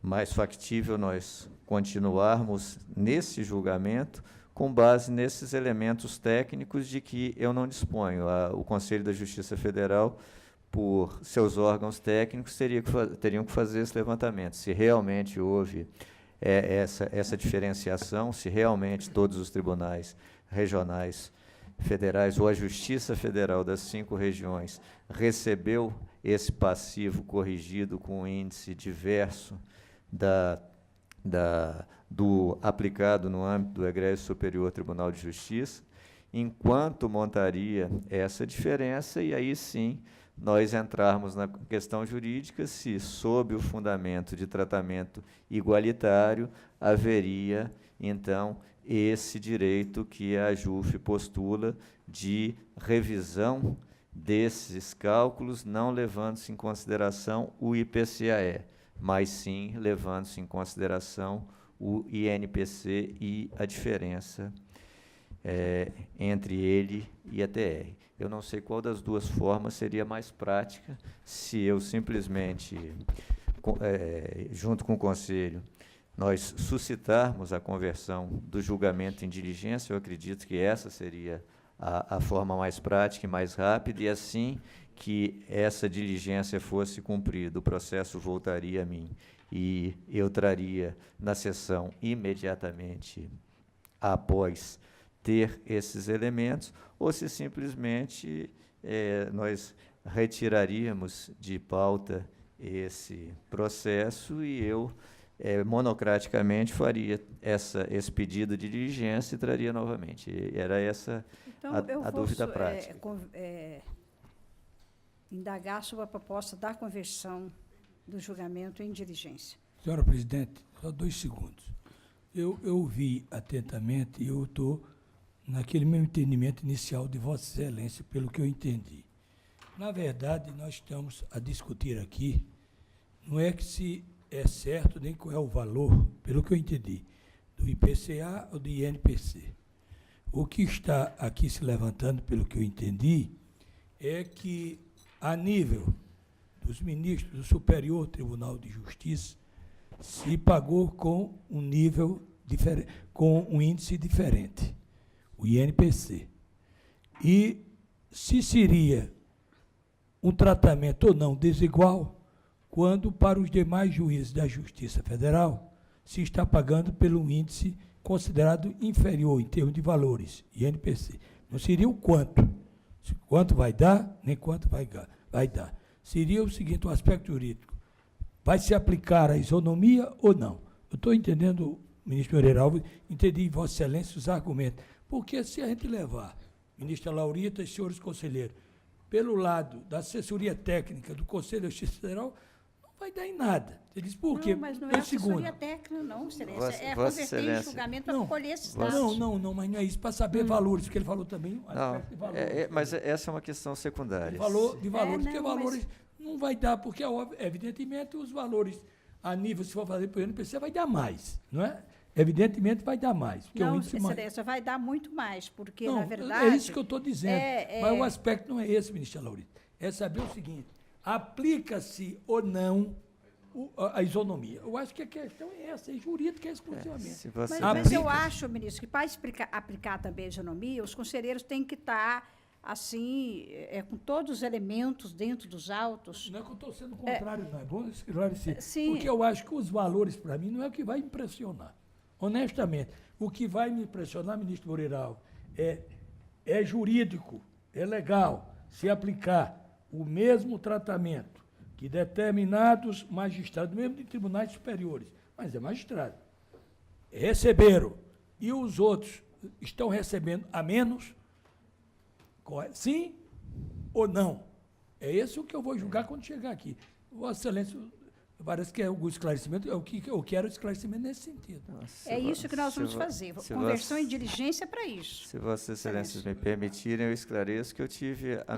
mais factível nós continuarmos nesse julgamento com base nesses elementos técnicos de que eu não disponho. O Conselho da Justiça Federal, por seus órgãos técnicos, teriam que fazer esse levantamento. Se realmente houve essa diferenciação, se realmente todos os tribunais regionais federais ou a Justiça Federal das 5 regiões recebeu esse passivo corrigido com um índice diverso do aplicado no âmbito do Egrégio Superior Tribunal de Justiça, enquanto montaria essa diferença, e aí sim nós entrarmos na questão jurídica se, sob o fundamento de tratamento igualitário, haveria, então, esse direito que a JUF postula de revisão desses cálculos, não levando-se em consideração o IPCAE, mas sim levando-se em consideração o INPC e a diferença entre ele e a TR. Eu não sei qual das duas formas seria mais prática, se eu simplesmente, junto com o Conselho, nós suscitarmos a conversão do julgamento em diligência. Eu acredito que essa seria a forma mais prática e mais rápida, e assim que essa diligência fosse cumprida, o processo voltaria a mim e eu traria na sessão imediatamente após ter esses elementos, ou se simplesmente nós retiraríamos de pauta esse processo e eu monocraticamente faria esse pedido de diligência e traria novamente. Era essa então, a dúvida prática. Indagar sobre a proposta da conversão do julgamento em diligência. Senhora presidente, só 2 segundos. Eu ouvi atentamente e eu estou naquele mesmo entendimento inicial de Vossa Excelência, pelo que eu entendi. Na verdade, nós estamos a discutir aqui, não é que se é certo, nem qual é o valor, pelo que eu entendi, do IPCA ou do INPC. O que está aqui se levantando, pelo que eu entendi, é que, a nível dos ministros do Superior Tribunal de Justiça, se pagou com um nível diferente, com um índice diferente, o INPC. E se seria um tratamento ou não desigual, quando para os demais juízes da Justiça Federal se está pagando pelo índice considerado inferior em termos de valores, INPC. Não seria o quanto. Quanto vai dar, nem quanto vai dar. Seria o seguinte, o aspecto jurídico. Vai se aplicar a isonomia ou não? Eu estou entendendo, ministro Moreira Alves, entendi, Vossa Excelência, os argumentos. Porque se a gente levar, ministra Laurita e senhores conselheiros, pelo lado da assessoria técnica do Conselho de Justiça Federal, não vai dar em nada. Você diz, por quê? Não, mas não é assessoria técnica, não, Excelência. É converter em julgamento para colher esses dados. Não, mas não é isso, para saber valores, porque ele falou também um Não, aspecto de valores. mas essa é uma questão secundária. De valores, porque não, valores não vai dar, porque, evidentemente, os valores a nível, se for fazer para o INPC, vai dar mais, não é? Evidentemente vai dar mais. Porque Não, o índice Excelência, vai dar muito mais, porque, não, na verdade... é isso que eu estou dizendo. Mas o aspecto não é esse, ministra Laurita. É saber o seguinte, aplica-se ou não a isonomia. Eu acho que a questão é essa, é jurídica exclusivamente. Mas eu acho, ministro, que para aplicar também a isonomia, os conselheiros têm que estar, assim, com todos os elementos dentro dos autos. Não é que eu estou sendo contrário, não. É bom esclarecer. Sim. Porque eu acho que os valores, para mim, não é o que vai impressionar. Honestamente, o que vai me impressionar, ministro Moreira Alves, é jurídico, é legal se aplicar o mesmo tratamento que determinados magistrados, mesmo de tribunais superiores, mas é magistrado, receberam, e os outros estão recebendo a menos, sim ou não? É esse o que eu vou julgar quando chegar aqui. Vossa Excelência, parece que é algum esclarecimento, eu quero esclarecimento nesse sentido. É isso que nós vamos fazer, conversão em diligência para isso. Se Vossas Excelências me permitirem, eu esclareço que eu tive a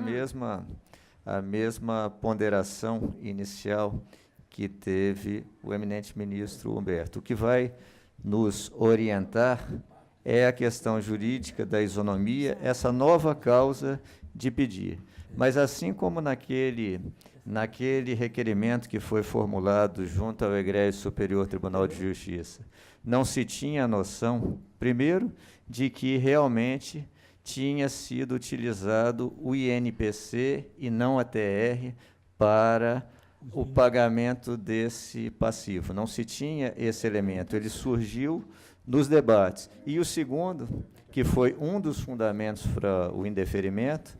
mesma ponderação inicial que teve o eminente ministro Humberto. O que vai nos orientar é a questão jurídica da isonomia, essa nova causa de pedir. Mas assim como naquele requerimento que foi formulado junto ao Egrégio Superior Tribunal de Justiça, não se tinha a noção, primeiro, de que realmente tinha sido utilizado o INPC e não a TR para o pagamento desse passivo. Não se tinha esse elemento, ele surgiu nos debates. E o segundo, que foi um dos fundamentos para o indeferimento,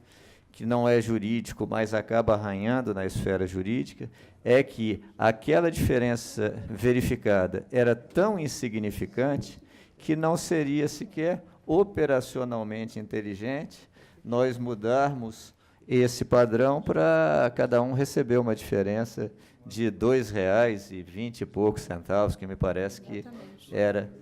que não é jurídico, mas acaba arranhando na esfera jurídica, é que aquela diferença verificada era tão insignificante que não seria sequer operacionalmente inteligente nós mudarmos esse padrão para cada um receber uma diferença de R$ 2,20 e poucos centavos, que me parece que era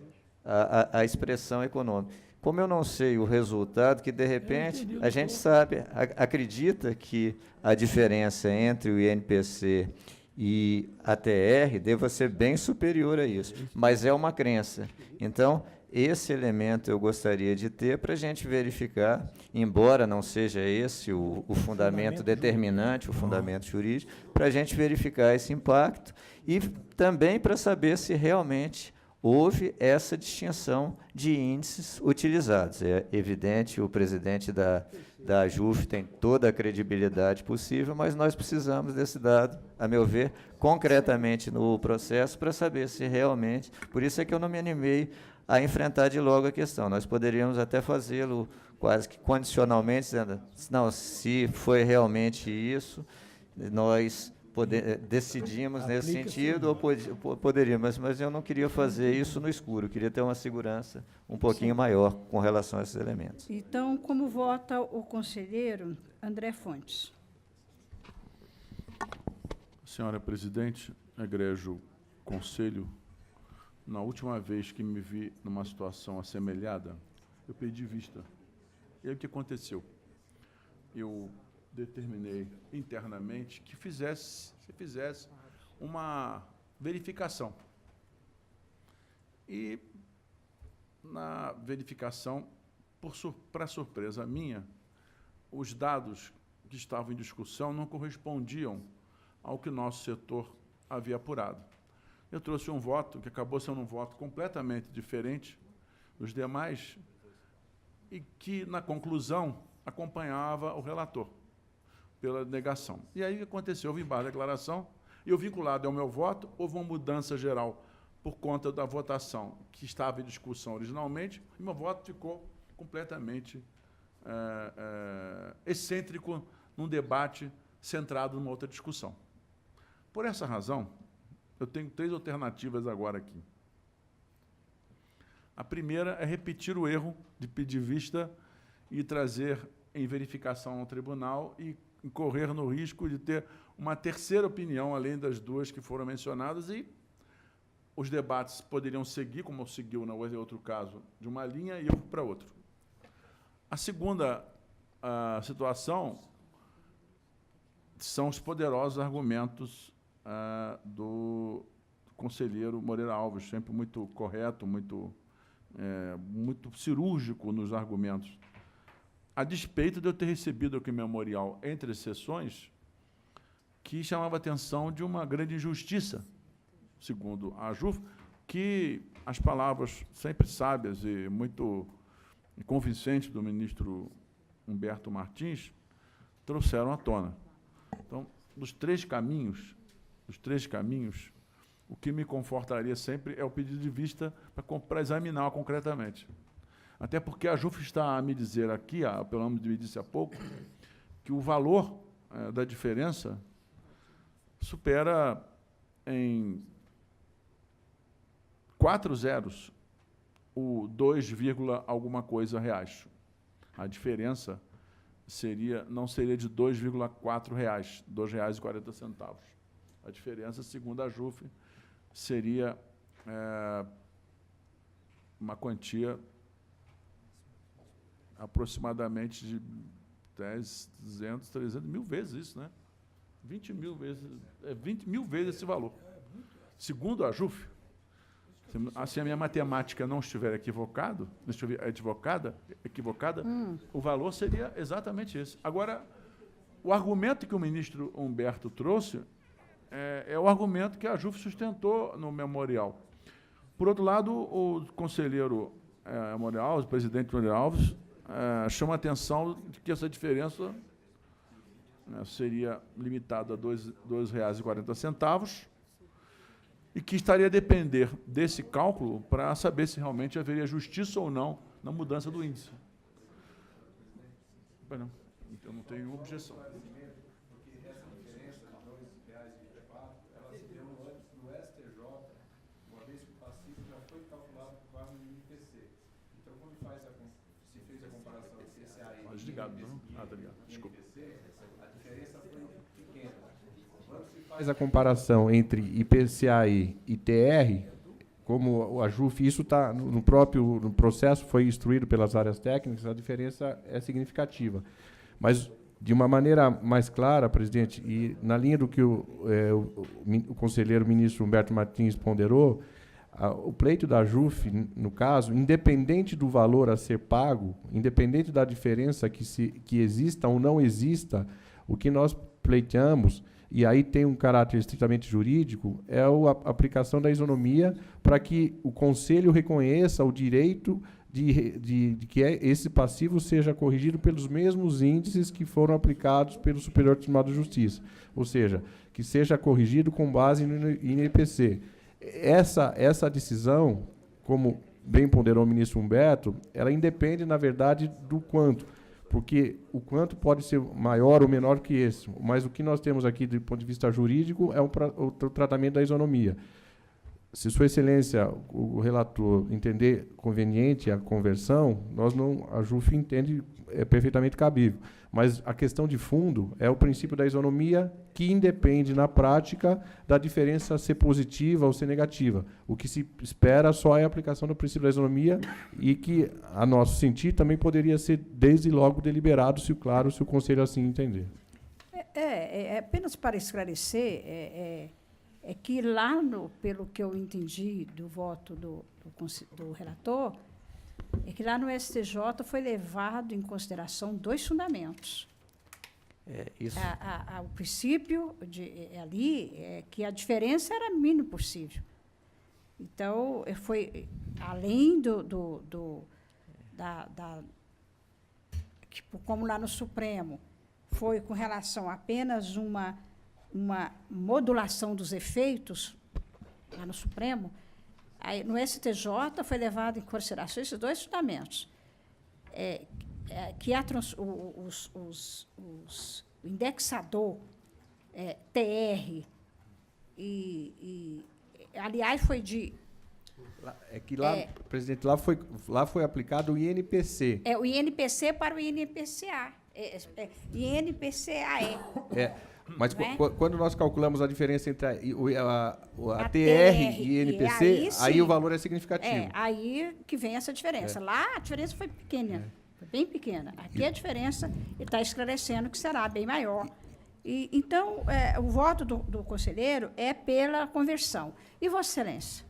a expressão econômica. Como eu não sei o resultado, que de repente a gente sabe, acredita que a diferença entre o INPC e a TR deva ser bem superior a isso, mas é uma crença. Então, esse elemento eu gostaria de ter para a gente verificar, embora não seja esse o fundamento determinante, o fundamento jurídico, para a gente verificar esse impacto e também para saber se realmente houve essa distinção de índices utilizados. É evidente, o presidente da AJUF tem toda a credibilidade possível, mas nós precisamos desse dado, a meu ver, concretamente no processo, para saber se realmente... Por isso é que eu não me animei a enfrentar de logo a questão. Nós poderíamos até fazê-lo quase que condicionalmente, dizendo, não, se foi realmente isso, nós decidimos nesse sentido, ou poderíamos, mas eu não queria fazer isso no escuro, eu queria ter uma segurança um pouquinho maior com relação a esses elementos. Então, como vota o conselheiro André Fontes? Senhora presidente, egrégio conselho, na última vez que me vi numa situação assemelhada, eu pedi vista. E aí o que aconteceu? Eu determinei internamente que se fizesse uma verificação. E, na verificação, para surpresa minha, os dados que estavam em discussão não correspondiam ao que nosso setor havia apurado. Eu trouxe um voto que acabou sendo um voto completamente diferente dos demais e que, na conclusão, acompanhava o relator pela negação. E aí aconteceu, houve embaixo da declaração, e eu, vinculado ao meu voto, houve uma mudança geral por conta da votação que estava em discussão originalmente, e meu voto ficou completamente excêntrico num debate centrado numa outra discussão. Por essa razão, eu tenho 3 alternativas agora aqui. A primeira é repetir o erro de pedir vista e trazer em verificação ao tribunal e incorrer no risco de ter uma terceira opinião, além das 2 que foram mencionadas, e os debates poderiam seguir, como seguiu no outro caso, de uma linha e eu para outra. A segunda situação são os poderosos argumentos do conselheiro Moreira Alves, sempre muito correto, muito cirúrgico nos argumentos. A despeito de eu ter recebido aqui memorial entre as sessões, que chamava a atenção de uma grande injustiça, segundo a AJUF, que as palavras sempre sábias e muito convincentes do ministro Humberto Martins trouxeram à tona. Então, dos três caminhos, o que me confortaria sempre é o pedido de vista para examinar concretamente. Até porque a JUF está a me dizer aqui, pelo menos me disse há pouco, que o valor da diferença supera em 4 zeros o 2, alguma coisa reais. A diferença não seria de 2,4 reais, R$ 2,40. A diferença, segundo a JUF, seria uma quantia aproximadamente de 10, 200, 300 mil vezes isso, né? 20 mil vezes, 20 mil vezes esse valor. Segundo a JUF, se a minha matemática não estiver equivocada, o valor seria exatamente esse. Agora, o argumento que o ministro Humberto trouxe é o argumento que a JUF sustentou no memorial. Por outro lado, o conselheiro Moreira Alves, o presidente Moreira Alves, chama a atenção de que essa diferença seria limitada a R$ 2,40 e que estaria a depender desse cálculo para saber se realmente haveria justiça ou não na mudança do índice. Não, eu não tenho objeção. Porque essa diferença de R$ 2,04, ela se deu no STJ, uma vez que o passivo já foi calculado com base no IPC. Então, quando se fez a comparação IPCA e Desligado, não? Tá ligado. Desculpa. a diferença foi pequena. Quando se faz a comparação entre IPCAI e TR, como a JUF, isso está no processo, foi instruído pelas áreas técnicas, a diferença é significativa. Mas, de uma maneira mais clara, presidente, e na linha do que o conselheiro ministro Humberto Martins ponderou, o pleito da JUF, no caso, independente do valor a ser pago, independente da diferença que exista ou não exista, o que nós pleiteamos, e aí tem um caráter estritamente jurídico, é a aplicação da isonomia para que o Conselho reconheça o direito de que esse passivo seja corrigido pelos mesmos índices que foram aplicados pelo Superior Tribunal de Justiça. Ou seja, que seja corrigido com base no INPC. Essa decisão, como bem ponderou o ministro Humberto, ela independe, na verdade, do quanto. Porque o quanto pode ser maior ou menor que esse. Mas o que nós temos aqui, do ponto de vista jurídico, é o tratamento da isonomia. Se Sua Excelência, o relator, entender conveniente a conversão, a JUF entende perfeitamente cabível. Mas a questão de fundo é o princípio da isonomia, que independe, na prática, da diferença ser positiva ou ser negativa. O que se espera só é a aplicação do princípio da isonomia e que, a nosso sentir, também poderia ser, desde logo, deliberado, se o Conselho assim entender. Apenas para esclarecer, é que lá, pelo que eu entendi do voto do relator, é que lá no STJ foi levado em consideração 2 fundamentos. Isso. O princípio ali é que a diferença era a mínima possível. Então, foi além como lá no Supremo, foi com relação a apenas uma modulação dos efeitos, lá no Supremo, aí, no STJ foi levado em consideração esses 2 fundamentos. Que o indexador TR aliás, foi de... É que lá, presidente, lá foi aplicado o INPC. O INPC para o INPCA. INPCAE. Mas Não é? quando nós calculamos a diferença entre a TR e INPC, aí o valor é significativo. Aí que vem essa diferença. Lá a diferença foi pequena, foi bem pequena. Aqui a diferença está esclarecendo que será bem maior. Então, o voto do conselheiro é pela conversão. E Vossa Excelência?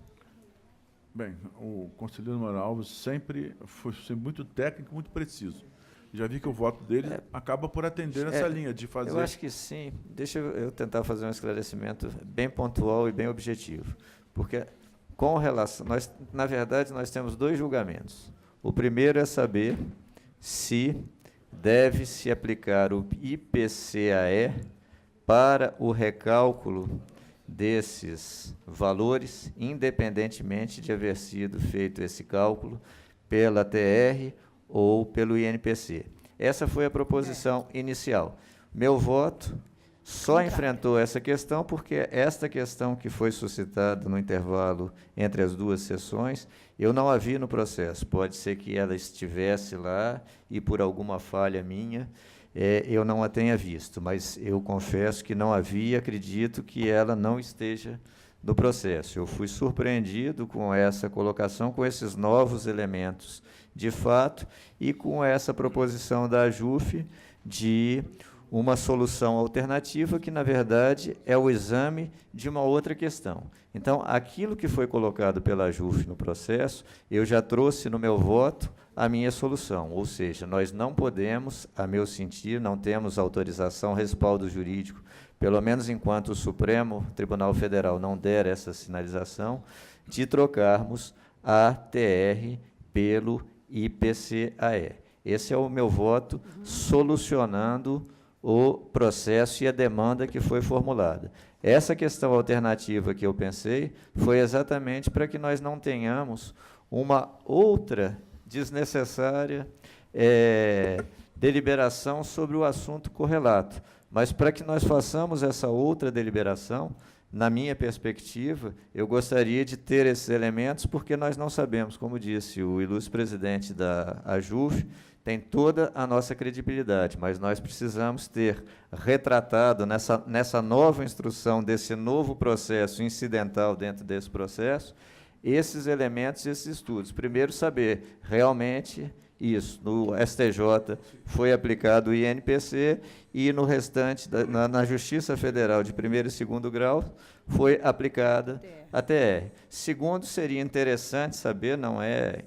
Bem, o conselheiro Moura Alves sempre foi muito técnico, muito preciso. Já vi que o voto dele acaba por atender essa linha de fazer... Eu acho que sim. Deixa eu tentar fazer um esclarecimento bem pontual e bem objetivo. Porque, com relação... na verdade, nós temos 2 julgamentos. O primeiro é saber se deve se aplicar o IPCAE para o recálculo desses valores, independentemente de haver sido feito esse cálculo pela TR ou pelo INPC. Essa foi a proposição inicial. Meu voto só enfrentou essa questão porque esta questão que foi suscitada no intervalo entre as 2 sessões, eu não a vi no processo. Pode ser que ela estivesse lá e, por alguma falha minha, eu não a tenha visto, mas eu confesso que não a vi e acredito que ela não esteja no processo. Eu fui surpreendido com essa colocação, com esses novos elementos de fato e com essa proposição da AJUF de uma solução alternativa que, na verdade, é o exame de uma outra questão. Então, aquilo que foi colocado pela AJUF no processo, eu já trouxe no meu voto a minha solução, ou seja, nós não podemos, a meu sentir, não temos autorização, respaldo jurídico, pelo menos enquanto o Supremo Tribunal Federal não der essa sinalização, de trocarmos a TR pelo IPCAE. Esse é o meu voto solucionando o processo e a demanda que foi formulada. Essa questão alternativa que eu pensei foi exatamente para que nós não tenhamos uma outra desnecessária deliberação sobre o assunto correlato, mas para que nós façamos essa outra deliberação, na minha perspectiva, eu gostaria de ter esses elementos, porque nós não sabemos, como disse o ilustre presidente da AJUF, tem toda a nossa credibilidade, mas nós precisamos ter retratado nessa nova instrução, desse novo processo incidental dentro desse processo, esses elementos, esses estudos. Primeiro, saber realmente isso. No STJ foi aplicado o INPC e no restante, na Justiça Federal de primeiro e segundo grau, foi aplicada a TR. Segundo, seria interessante saber, não é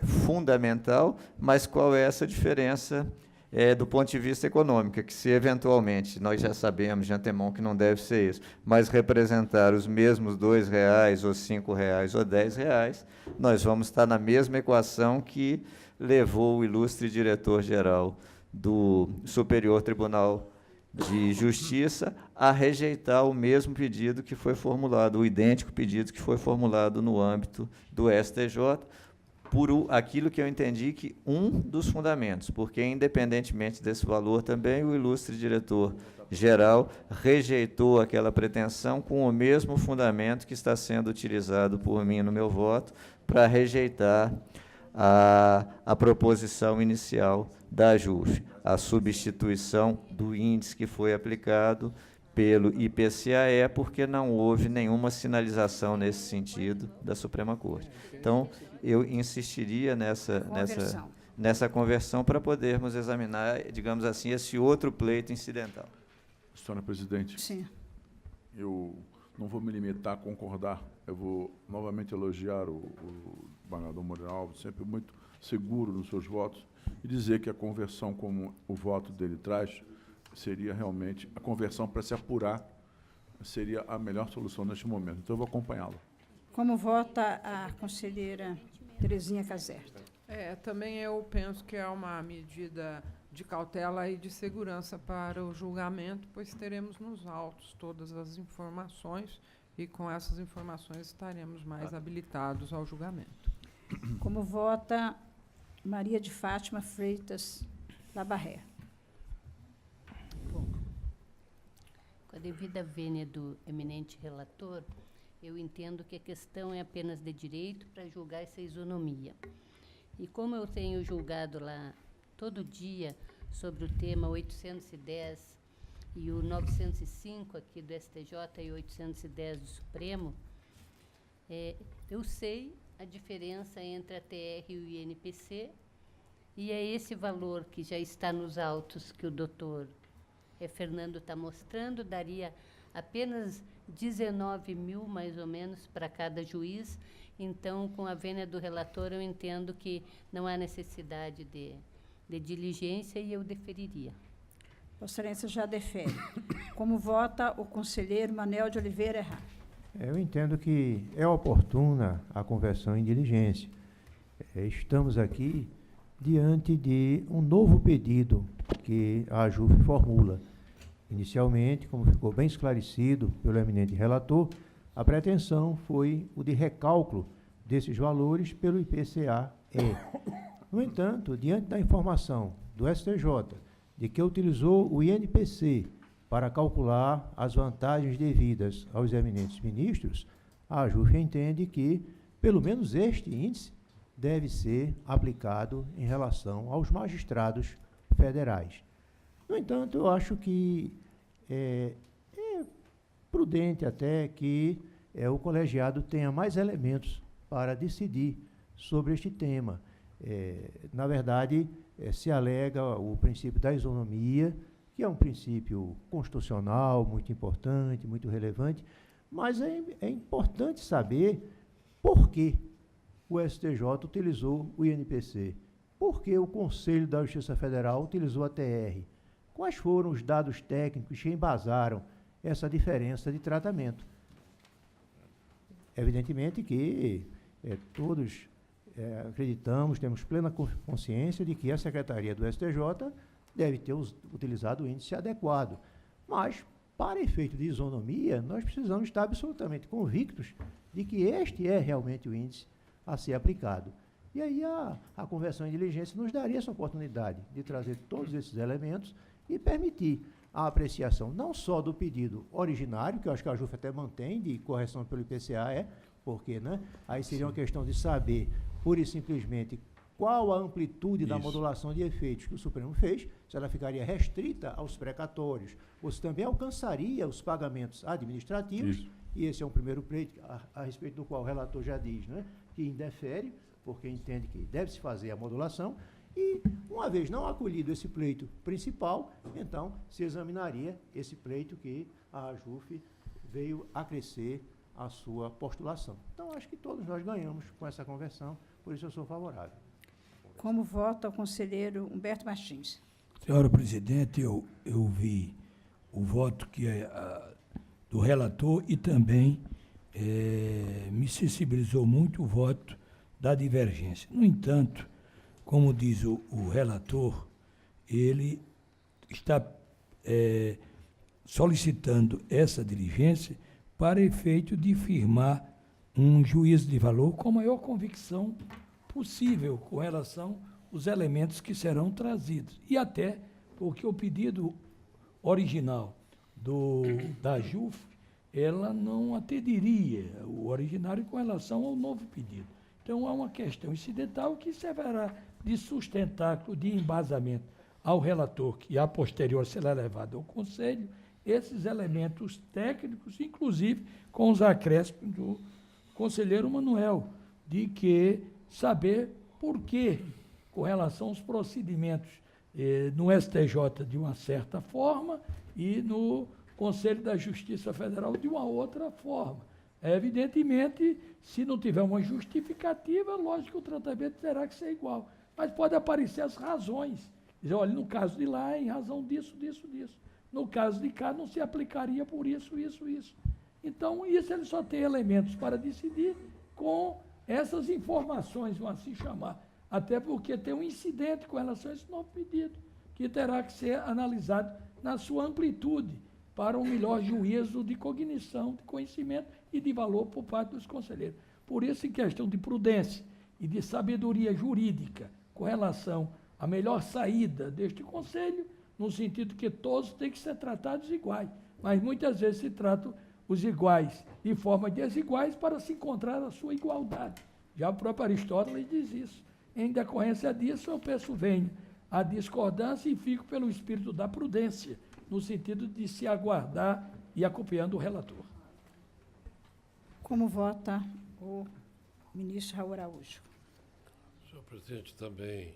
fundamental, mas qual é essa diferença do ponto de vista econômico, que se eventualmente, nós já sabemos de antemão que não deve ser isso, mas representar os mesmos R$ 2 ou R$ 5 ou R$ 10, nós vamos estar na mesma equação que levou o ilustre diretor-geral do Superior Tribunal de Justiça a rejeitar o mesmo pedido que foi formulado, o idêntico pedido que foi formulado no âmbito do STJ, por aquilo que eu entendi que um dos fundamentos, porque, independentemente desse valor também, o ilustre diretor-geral rejeitou aquela pretensão com o mesmo fundamento que está sendo utilizado por mim no meu voto para rejeitar a proposição inicial da AJUF, a substituição do índice que foi aplicado pelo IPCAE, porque não houve nenhuma sinalização nesse sentido da Suprema Corte. Então, eu insistiria nessa conversão para podermos examinar, digamos assim, esse outro pleito incidental. Senhora presidente, Sim. eu não vou me limitar a concordar, eu vou novamente elogiar o governador Moreira Alves, sempre muito seguro nos seus votos, e dizer que a conversão, como o voto dele traz, seria realmente a conversão para se apurar, seria a melhor solução neste momento. Então, eu vou acompanhá-lo. Como vota a conselheira Terezinha Caserta? Também eu penso que é uma medida de cautela e de segurança para o julgamento, pois teremos nos autos todas as informações e com essas informações estaremos mais habilitados ao julgamento. Como vota Maria de Fátima Freitas Labarré? Bom, com a devida vênia do eminente relator, eu entendo que a questão é apenas de direito para julgar essa isonomia. E como eu tenho julgado lá todo dia sobre o tema 810 e o 905 aqui do STJ e 810 do Supremo, eu sei a diferença entre a TR e o INPC, e é esse valor que já está nos autos que o doutor Fernando está mostrando, daria apenas 19 mil, mais ou menos, para cada juiz. Então, com a vênia do relator, eu entendo que não há necessidade de diligência e eu deferiria. Vossa Excelência já defere. Como vota o conselheiro Manuel de Oliveira Errá? Eu entendo que é oportuna a conversão em diligência. Estamos aqui diante de um novo pedido que a AJUF formula. Inicialmente, como ficou bem esclarecido pelo eminente relator, a pretensão foi o de recálculo desses valores pelo IPCA-E. No entanto, diante da informação do STJ de que utilizou o INPC para calcular as vantagens devidas aos eminentes ministros, a AJUF entende que, pelo menos este índice, deve ser aplicado em relação aos magistrados federais. No entanto, eu acho que é prudente até que o colegiado tenha mais elementos para decidir sobre este tema. Na verdade, se alega o princípio da isonomia, que é um princípio constitucional muito importante, muito relevante, mas é importante saber por que o STJ utilizou o INPC, por que o Conselho da Justiça Federal utilizou a TR, quais foram os dados técnicos que embasaram essa diferença de tratamento. Evidentemente que todos acreditamos, temos plena consciência de que a Secretaria do STJ deve ter utilizado o índice adequado. Mas, para efeito de isonomia, nós precisamos estar absolutamente convictos de que este é realmente o índice a ser aplicado. E aí a conversão em diligência nos daria essa oportunidade de trazer todos esses elementos e permitir a apreciação não só do pedido originário, que eu acho que a AJUF até mantém, de correção pelo IPCA, porque aí seria uma questão de saber, pura e simplesmente, qual a amplitude da modulação de efeitos que o Supremo fez, se ela ficaria restrita aos precatórios, ou se também alcançaria os pagamentos administrativos, e esse é um primeiro pleito a respeito do qual o relator já diz, que indefere, porque entende que deve-se fazer a modulação, e, uma vez não acolhido esse pleito principal, então se examinaria esse pleito que a AJUF veio acrescer a sua postulação. Então, acho que todos nós ganhamos com essa conversão, por isso eu sou favorável. Como vota o conselheiro Humberto Martins? Senhora presidente, eu vi o voto que do relator e também me sensibilizou muito o voto da divergência. No entanto, como diz o relator, ele está solicitando essa diligência para efeito de firmar um juízo de valor com a maior convicção possível com relação aos elementos que serão trazidos. E até porque o pedido original da JUF, ela não atenderia o originário com relação ao novo pedido. Então, há uma questão incidental que servirá de sustentáculo, de embasamento ao relator, que a posterior será levado ao Conselho, esses elementos técnicos, inclusive com os acréscimos do conselheiro Manuel, de que saber por que, com relação aos procedimentos no STJ de uma certa forma e no Conselho da Justiça Federal de uma outra forma. Evidentemente, se não tiver uma justificativa, lógico que o tratamento terá que ser igual. Mas pode aparecer as razões. Dizer, olha, no caso de lá, é em razão disso, disso, disso. No caso de cá, não se aplicaria por isso, isso, isso. Então, isso ele só tem elementos para decidir com essas informações, vão assim chamar. Até porque tem um incidente com relação a esse novo pedido, que terá que ser analisado na sua amplitude, para um melhor juízo de cognição, de conhecimento e de valor por parte dos conselheiros. Por isso, em questão de prudência e de sabedoria jurídica com relação à melhor saída deste conselho, no sentido que todos têm que ser tratados iguais, mas muitas vezes se tratam os iguais de forma desiguais para se encontrar a sua igualdade. Já o próprio Aristóteles diz isso. Em decorrência disso, eu peço venha a discordância e fico pelo espírito da prudência, no sentido de se aguardar e acompanhando o relator. Como vota o ministro Raul Araújo? Senhor presidente, também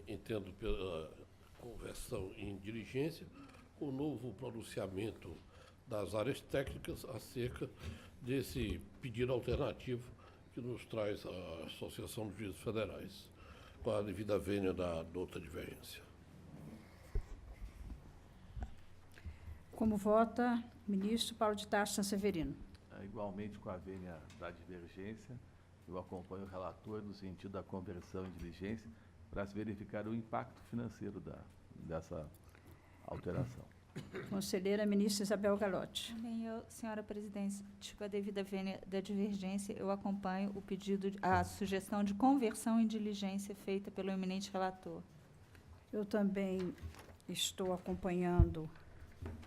entendo pela conversão em diligência o novo pronunciamento das áreas técnicas acerca desse pedido alternativo que nos traz a Associação dos Juízes Federais, com a devida vênia da outra divergência. Como vota o ministro Paulo de Tarso Sanseverino? Igualmente com a vênia da divergência, eu acompanho o relator no sentido da conversão em diligência para se verificar o impacto financeiro dessa alteração. Conselheira ministra Isabel Galotti. Também eu, senhora presidente, com a devida vênia da divergência, eu acompanho o pedido, a sugestão de conversão em diligência feita pelo eminente relator. Eu também estou acompanhando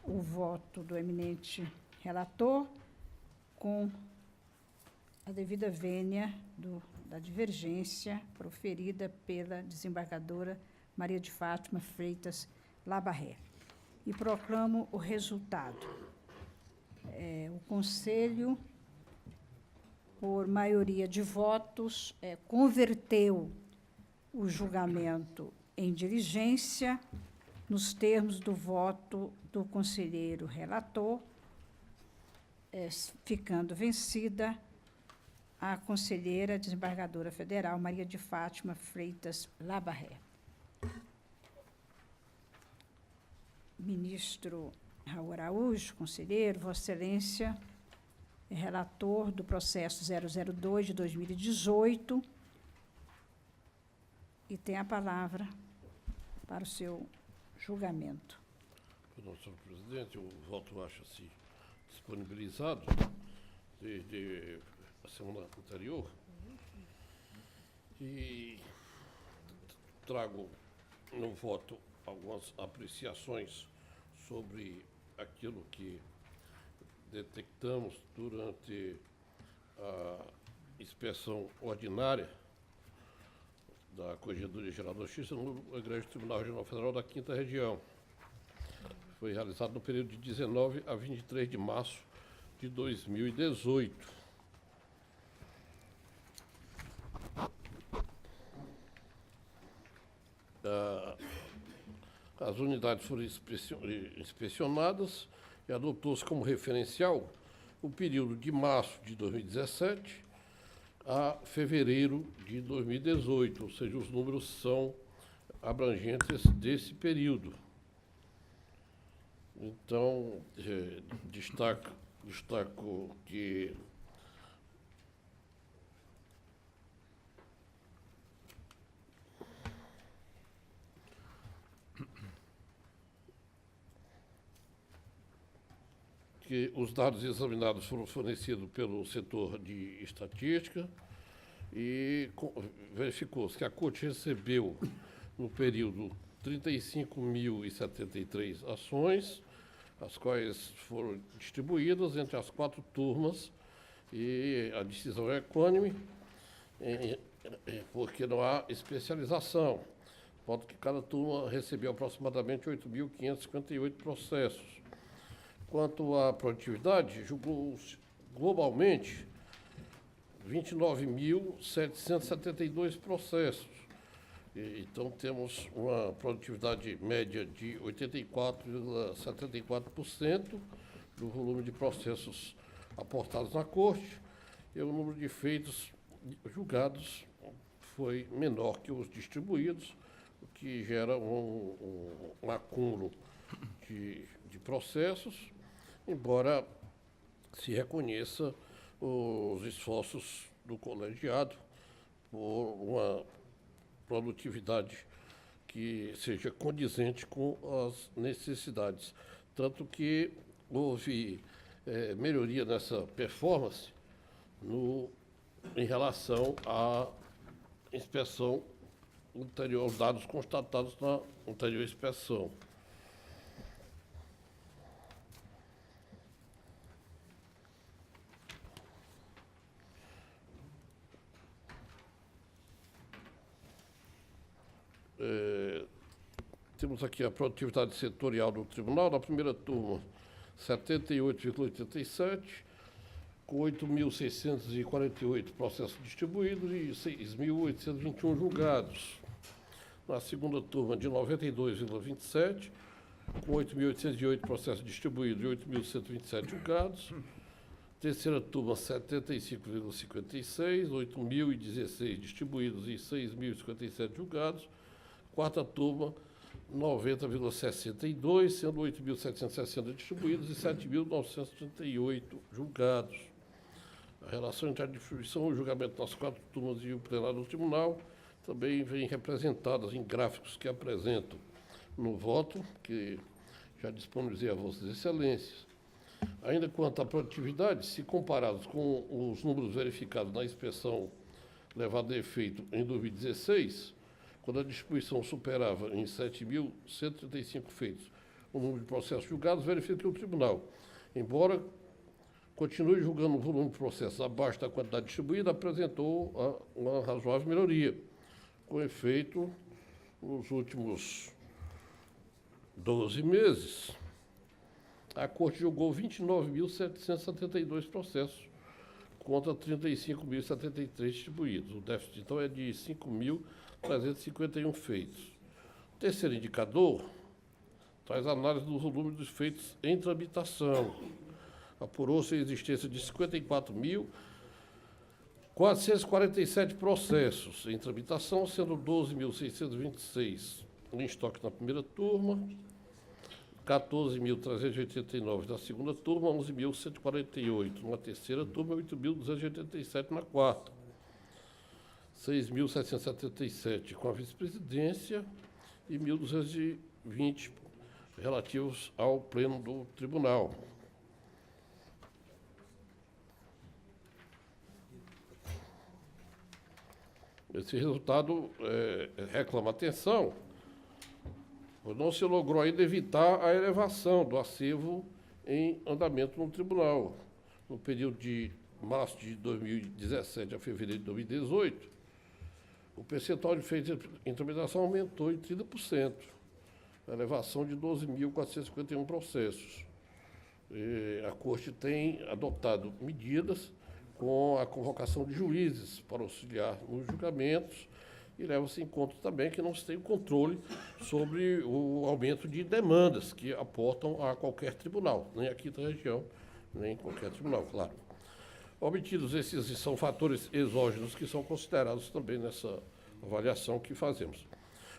o voto do eminente relator com a devida vênia da divergência proferida pela desembargadora Maria de Fátima Freitas Labarré. E proclamo o resultado. O Conselho, por maioria de votos, converteu o julgamento em diligência nos termos do voto do conselheiro relator, ficando vencida a conselheira desembargadora federal Maria de Fátima Freitas Labarré. Ministro Raul Araújo, conselheiro, Vossa Excelência, é relator do processo 002 de 2018 e tem a palavra para o seu julgamento. Senhor presidente, o voto acha-se disponibilizado desde a semana anterior e trago no voto algumas apreciações sobre aquilo que detectamos durante a inspeção ordinária da Corregedoria Geral da Justiça no Egrégio Tribunal Regional Federal da 5ª Região. Foi realizado no período de 19 a 23 de março de 2018. As unidades foram inspecionadas e adotou-se como referencial o período de março de 2017 a fevereiro de 2018, ou seja, os números são abrangentes desse período. Então, destaco que os dados examinados foram fornecidos pelo setor de estatística e verificou-se que a Corte recebeu, no período, 35.073 ações, as quais foram distribuídas entre as 4 turmas, e a decisão é equânime, porque não há especialização. De modo que cada turma recebeu aproximadamente 8.558 processos. Quanto à produtividade, julgou globalmente 29.772 processos, Então, temos uma produtividade média de 84,74% do volume de processos aportados na Corte, e o número de feitos julgados foi menor que os distribuídos, o que gera um acúmulo de processos, embora se reconheça os esforços do colegiado por uma produtividade que seja condizente com as necessidades. Tanto que houve melhoria nessa performance em relação à inspeção anterior, aos dados constatados na anterior inspeção. Temos aqui a produtividade setorial do tribunal. Na primeira turma, 78,87, com 8.648 processos distribuídos e 6.821 julgados. Na segunda turma, de 92,27, com 8.808 processos distribuídos e 8.127 julgados. Terceira turma, 75,56, 8.016 distribuídos e 6.057 julgados. Quarta turma, 90,62, sendo 8.760 distribuídos e 7.938 julgados. A relação entre a distribuição e o julgamento das 4 turmas e o plenário do tribunal também vem representadas em gráficos que apresentam no voto, que já disponibilizei a Vossas Excelências. Ainda quanto à produtividade, se comparados com os números verificados na inspeção levada a efeito em 2016, quando a distribuição superava em 7.135 feitos o número de processos julgados, verifica que o tribunal, embora continue julgando o volume de processos abaixo da quantidade distribuída, apresentou uma razoável melhoria. Com efeito, nos últimos 12 meses, a Corte julgou 29.772 processos, contra 35.073 distribuídos. O déficit, então, é de 5.351 feitos. O terceiro indicador traz análise do volume dos feitos em tramitação. Apurou-se a existência de 54.447 processos em tramitação, sendo 12.626 em estoque na primeira turma, 14.389 na segunda turma, 11.148 na terceira turma, 8.287 na quarta, 6.777 com a vice-presidência e 1.220 relativos ao pleno do tribunal. Esse resultado reclama atenção, pois não se logrou ainda evitar a elevação do acervo em andamento no tribunal. No período de março de 2017 a fevereiro de 2018, o percentual de feitos em tramitação aumentou em 30%, a elevação de 12.451 processos. A Corte tem adotado medidas com a convocação de juízes para auxiliar nos julgamentos, e leva-se em conta também que não se tem controle sobre o aumento de demandas que aportam a qualquer tribunal, nem aqui da região, nem em qualquer tribunal, claro. Obtidos esses são fatores exógenos que são considerados também nessa avaliação que fazemos.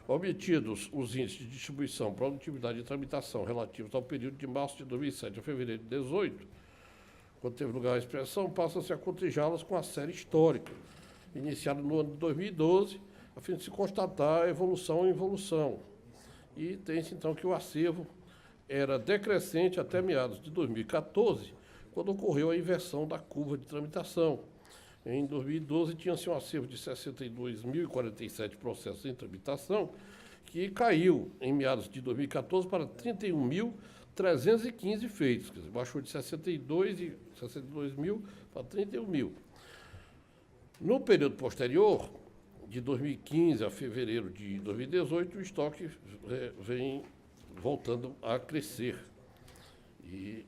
Obtidos os índices de distribuição, produtividade e tramitação relativos ao período de março de 2007 a fevereiro de 2018, quando teve lugar a expressão, passa-se a cotejá-las com a série histórica, iniciada no ano de 2012, a fim de se constatar a evolução em evolução. E tem-se, então, que o acervo era decrescente até meados de 2014, quando ocorreu a inversão da curva de tramitação. Em 2012, tinha-se um acervo de 62.047 processos em tramitação, que caiu em meados de 2014 para 31.315 feitos, quer dizer, baixou de 62 mil para 31 mil. No período posterior, de 2015 a fevereiro de 2018, o estoque vem voltando a crescer. E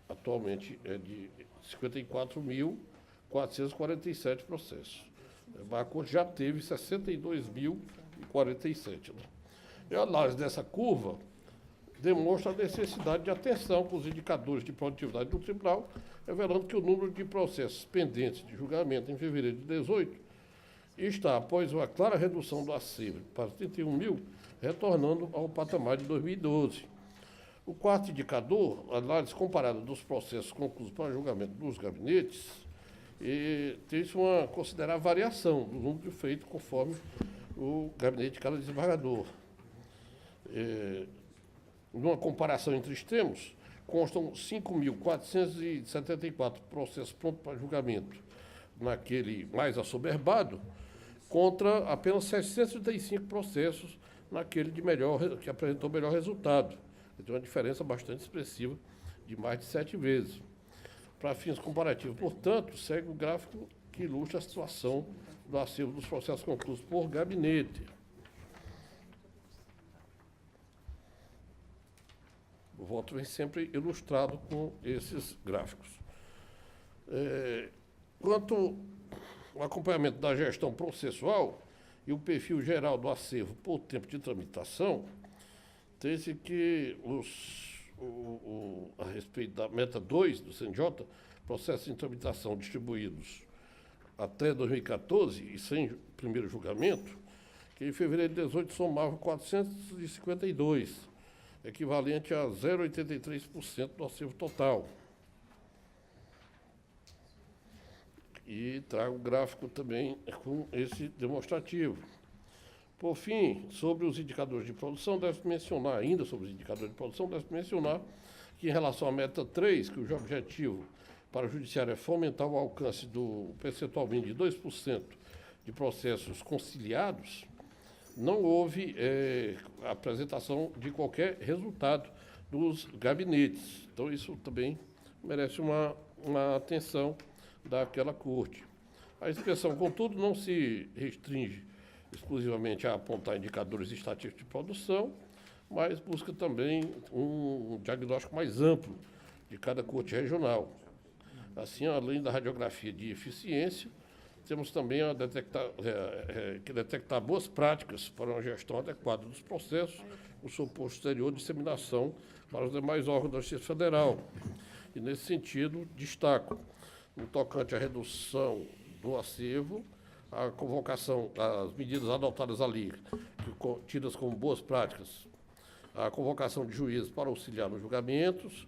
atualmente é de 54.447 processos. A Corte já teve 62.000 47. Né? E a análise dessa curva demonstra a necessidade de atenção com os indicadores de produtividade do tribunal, revelando que o número de processos pendentes de julgamento em fevereiro de 2018 está, após uma clara redução do acervo para 31 mil, retornando ao patamar de 2012. O quarto indicador, a análise comparada dos processos concluídos para julgamento dos gabinetes, tem-se uma considerável variação do número feito conforme o gabinete de cada desembargador. Numa comparação entre extremos, constam 5.474 processos prontos para julgamento naquele mais assoberbado, contra apenas 635 processos naquele que apresentou melhor resultado. Tem uma diferença bastante expressiva de mais de 7 vezes. Para fins comparativos, portanto, segue o gráfico que ilustra a situação do acervo dos processos concluídos por gabinete. O voto vem sempre ilustrado com esses gráficos. Quanto ao acompanhamento da gestão processual e o perfil geral do acervo por tempo de tramitação, tem-se que, a respeito da meta 2 do CNJ, processos em tramitação distribuídos até 2014 e sem primeiro julgamento, que em fevereiro de 2018 somavam 452, equivalente a 0,83% do acervo total. E trago o gráfico também com esse demonstrativo. Por fim, sobre os indicadores de produção, deve-se mencionar, ainda sobre os indicadores de produção, deve-se mencionar que em relação à meta 3, cujo objetivo para o Judiciário é fomentar o alcance do percentual mínimo de 2% de processos conciliados, não houve apresentação de qualquer resultado dos gabinetes. Então, isso também merece uma atenção daquela corte. A inspeção, contudo, não se restringe exclusivamente a apontar indicadores estatísticos de produção, mas busca também um diagnóstico mais amplo de cada corte regional. Assim, além da radiografia de eficiência, temos também que detectar boas práticas para uma gestão adequada dos processos, com sua posterior disseminação para os demais órgãos da Justiça Federal. E, nesse sentido, destaco, no tocante à redução do acervo, a convocação, as medidas adotadas ali, tidas como boas práticas, a convocação de juízes para auxiliar nos julgamentos,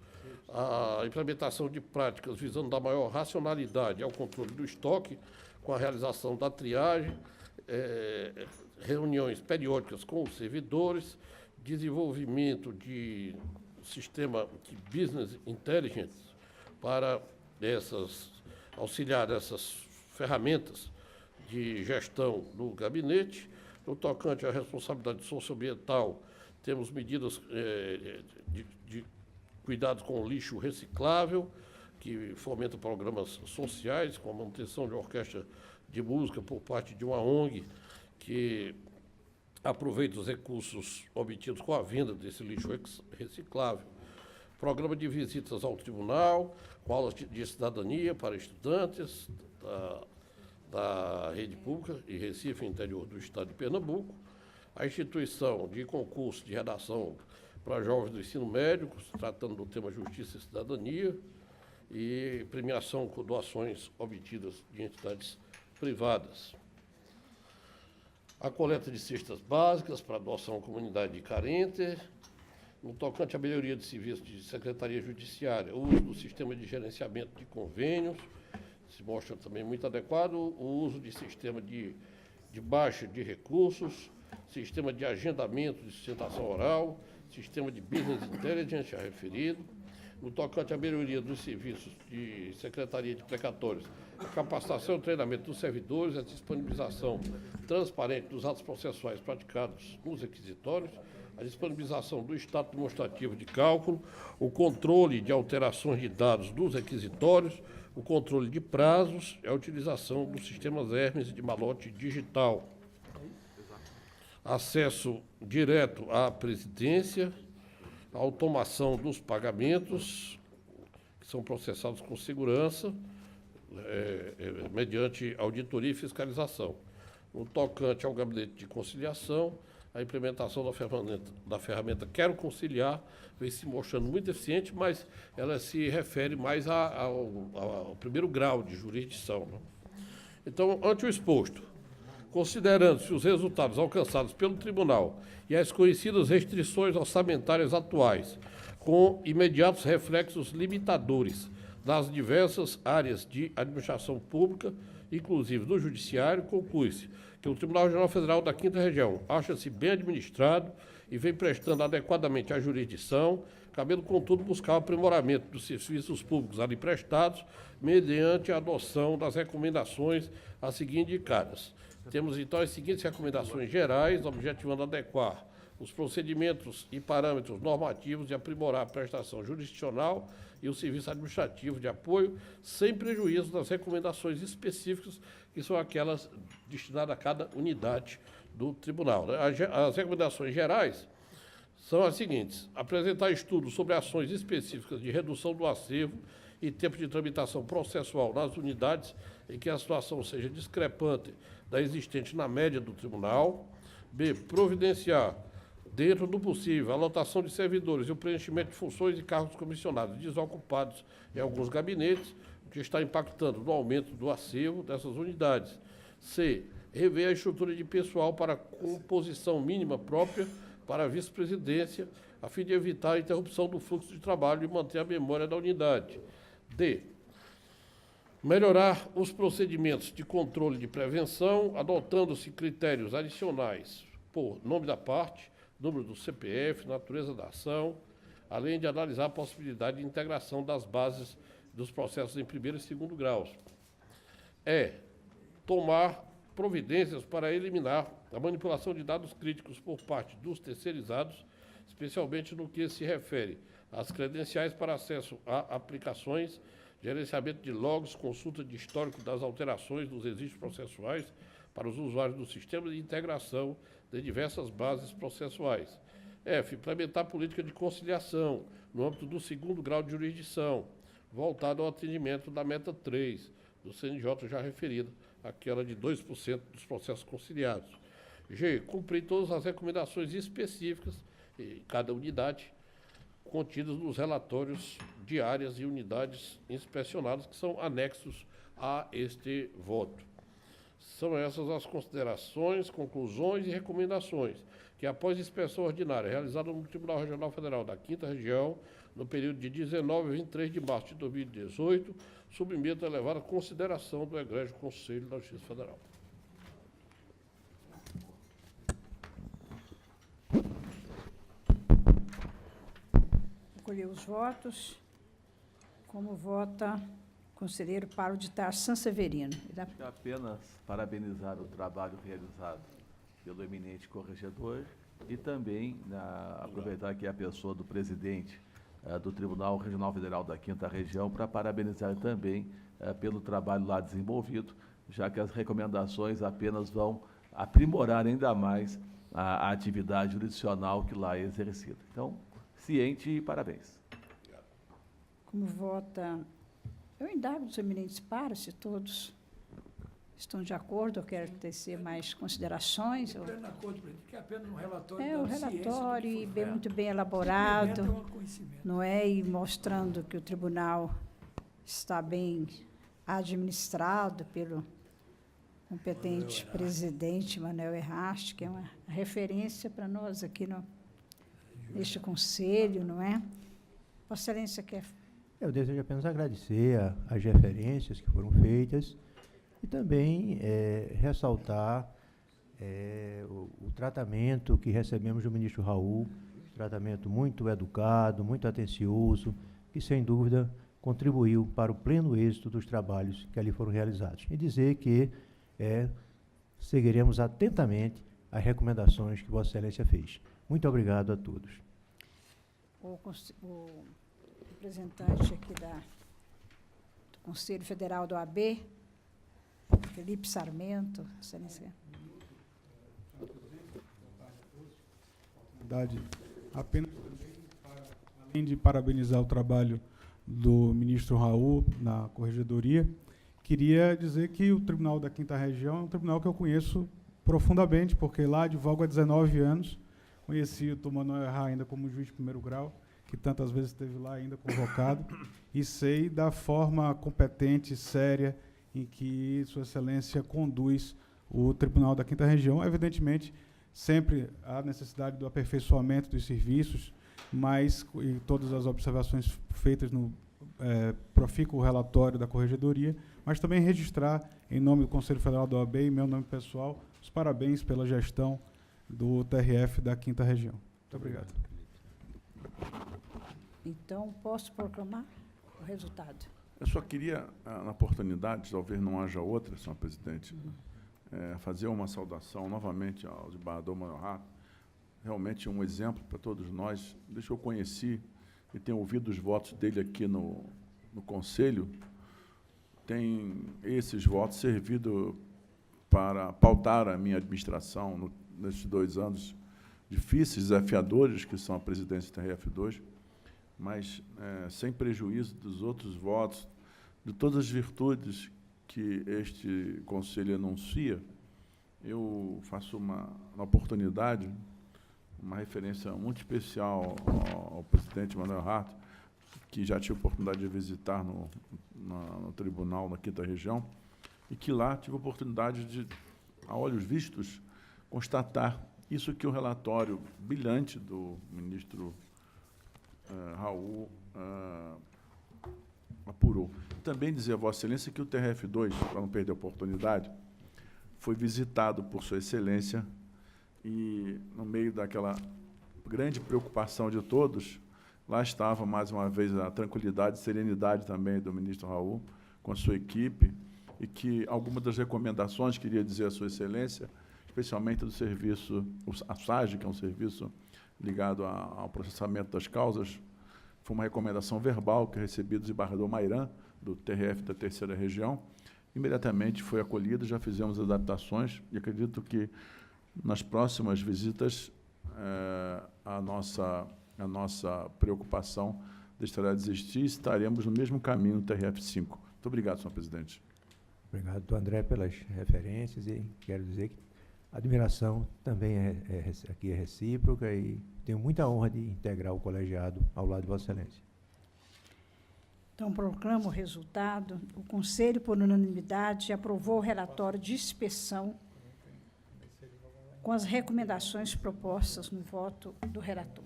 a implementação de práticas visando dar maior racionalidade ao controle do estoque, com a realização da triagem, reuniões periódicas com os servidores, desenvolvimento de sistema de business intelligence para auxiliar essas ferramentas de gestão do gabinete. No tocante à responsabilidade socioambiental, temos medidas de cuidado com o lixo reciclável, que fomenta programas sociais, com a manutenção de orquestra de música por parte de uma ONG, que aproveita os recursos obtidos com a venda desse lixo reciclável. Programa de visitas ao tribunal, com aulas de cidadania para estudantes da rede pública e Recife, interior do estado de Pernambuco. A instituição de concurso de redação para jovens do ensino médio, tratando do tema Justiça e Cidadania, e premiação com doações obtidas de entidades privadas. A coleta de cestas básicas para doação à comunidade carente. No tocante à melhoria de serviços de Secretaria Judiciária, o uso do sistema de gerenciamento de convênios se mostra também muito adequado, o uso de sistema de baixa de recursos, sistema de agendamento de sustentação oral, sistema de business intelligence, já referido. No tocante à melhoria dos serviços de Secretaria de Precatórios, a capacitação e treinamento dos servidores, a disponibilização transparente dos atos processuais praticados nos requisitórios, a disponibilização do estado demonstrativo de cálculo, o controle de alterações de dados dos requisitórios, o controle de prazos e a utilização dos sistemas Hermes de malote digital. Acesso direto à presidência, a automação dos pagamentos, que são processados com segurança, mediante auditoria e fiscalização. no tocante ao gabinete de conciliação, a implementação da ferramenta Quero Conciliar vem se mostrando muito eficiente, mas ela se refere mais ao primeiro grau de jurisdição, né? Então, ante o exposto, considerando-se os resultados alcançados pelo tribunal e as conhecidas restrições orçamentárias atuais, com imediatos reflexos limitadores nas diversas áreas de administração pública, inclusive do Judiciário, conclui-se que o Tribunal Regional Federal da 5ª Região acha-se bem administrado e vem prestando adequadamente a jurisdição, cabendo, contudo, buscar o aprimoramento dos serviços públicos ali prestados, mediante a adoção das recomendações a seguir indicadas. Temos, então, as seguintes recomendações gerais, objetivando adequar os procedimentos e parâmetros normativos e aprimorar a prestação jurisdicional e o serviço administrativo de apoio, sem prejuízo das recomendações específicas, que são aquelas destinadas a cada unidade do tribunal, né? As recomendações gerais são as seguintes: apresentar estudos sobre ações específicas de redução do acervo e tempo de tramitação processual nas unidades em que a situação seja discrepante da existente na média do tribunal. B, providenciar, dentro do possível, a lotação de servidores e o preenchimento de funções e cargos comissionados desocupados em alguns gabinetes, o que está impactando no aumento do acervo dessas unidades. C, rever a estrutura de pessoal para composição mínima própria para a vice-presidência, a fim de evitar a interrupção do fluxo de trabalho e manter a memória da unidade. D, melhorar os procedimentos de controle de prevenção, adotando-se critérios adicionais por nome da parte, número do CPF, natureza da ação, além de analisar a possibilidade de integração das bases dos processos em primeiro e segundo graus. E, tomar providências para eliminar a manipulação de dados críticos por parte dos terceirizados, especialmente no que se refere às credenciais para acesso a aplicações, gerenciamento de logs, consulta de histórico das alterações dos registros processuais para os usuários do sistema e integração de diversas bases processuais. F, implementar política de conciliação no âmbito do segundo grau de jurisdição, voltado ao atendimento da meta 3, do CNJ já referida, aquela de 2% dos processos conciliados. G, cumprir todas as recomendações específicas em cada unidade, contidas nos relatórios de áreas e unidades inspecionadas, que são anexos a este voto. São essas as considerações, conclusões e recomendações que, após inspeção ordinária realizada no Tribunal Regional Federal da 5ª Região, no período de 19 a 23 de março de 2018, submeto a elevada consideração do Egrégio Conselho da Justiça Federal. Recolher os votos. Como vota o conselheiro Paulo de Tarso Sanseverino? Apenas parabenizar o trabalho realizado pelo eminente corregedor e também aproveitar aqui a pessoa do presidente do Tribunal Regional Federal da 5ª Região para parabenizar também pelo trabalho lá desenvolvido, já que as recomendações apenas vão aprimorar ainda mais a atividade jurisdicional que lá é exercida. Então, ciente e parabéns. Como vota... Eu indago dos eminentes pares, se todos estão de acordo, eu quero tecer mais considerações. Estou de acordo, presidente, que é apenas um relatório É, o relatório muito bem Complementa elaborado, o conhecimento. não é? E mostrando que o tribunal está bem administrado pelo competente presidente Manuel Erraste, que é uma referência para nós aqui neste conselho, não é? Vossa Excelência quer... Eu desejo apenas agradecer as referências que foram feitas e também ressaltar o tratamento que recebemos do ministro Raul, tratamento muito educado, muito atencioso, que, sem dúvida, contribuiu para o pleno êxito dos trabalhos que ali foram realizados. E dizer que seguiremos atentamente as recomendações que Vossa Excelência fez. Muito obrigado a todos. O representante aqui do Conselho Federal do AB, Felipe Sarmento, Excelência. Apenas, além de parabenizar o trabalho do ministro Raul na corregedoria, queria dizer que o Tribunal da 5ª Região é um tribunal que eu conheço profundamente, porque lá advogo há 19 anos, conheci o Dr. Manuel Errar ainda como juiz de primeiro grau, que tantas vezes esteve lá ainda convocado, e sei da forma competente, séria, em que Sua Excelência conduz o Tribunal da Quinta Região. Evidentemente, sempre há necessidade do aperfeiçoamento dos serviços, mas e todas as observações feitas no profícuo relatório da Corregedoria, mas também registrar, em nome do Conselho Federal da OAB e meu nome pessoal, os parabéns pela gestão do TRF da Quinta Região. Muito obrigado. Então, posso proclamar o resultado? Eu só queria, na oportunidade, talvez não haja outra, senhor presidente, fazer uma saudação novamente ao desembargador Manuel Errar, realmente um exemplo para todos nós. Desde que eu conheci e tenho ouvido os votos dele aqui no Conselho, tem esses votos servido para pautar a minha administração nesses 2 anos difíceis, desafiadores, que são a presidência do TRF2, mas sem prejuízo dos outros votos, de todas as virtudes que este Conselho anuncia. Eu faço uma oportunidade, uma referência muito especial ao presidente Manuel Errar, que já tive a oportunidade de visitar no tribunal na Quinta Região, e que lá tive a oportunidade de, a olhos vistos, constatar isso que o relatório brilhante do ministro Raul apurou. Também dizer a Vossa Excelência que o TRF2, para não perder a oportunidade, foi visitado por Sua Excelência e, no meio daquela grande preocupação de todos, lá estava, mais uma vez, a tranquilidade e serenidade também do ministro Raul, com a sua equipe, e que algumas das recomendações, queria dizer a Sua Excelência, especialmente do serviço, a SAGE, que é um serviço ligado ao processamento das causas, foi uma recomendação verbal que recebi do desembargador Mairan, do TRF da Terceira Região. Imediatamente foi acolhido, já fizemos adaptações, e acredito que nas próximas visitas a nossa preocupação deixará de existir e estaremos no mesmo caminho no TRF5. Muito obrigado, senhor presidente. Obrigado, doutor André, pelas referências, e quero dizer que a admiração também aqui é recíproca, e tenho muita honra de integrar o colegiado ao lado de Vossa Excelência. Então, proclamo o resultado. O Conselho, por unanimidade, aprovou o relatório de inspeção com as recomendações propostas no voto do relator.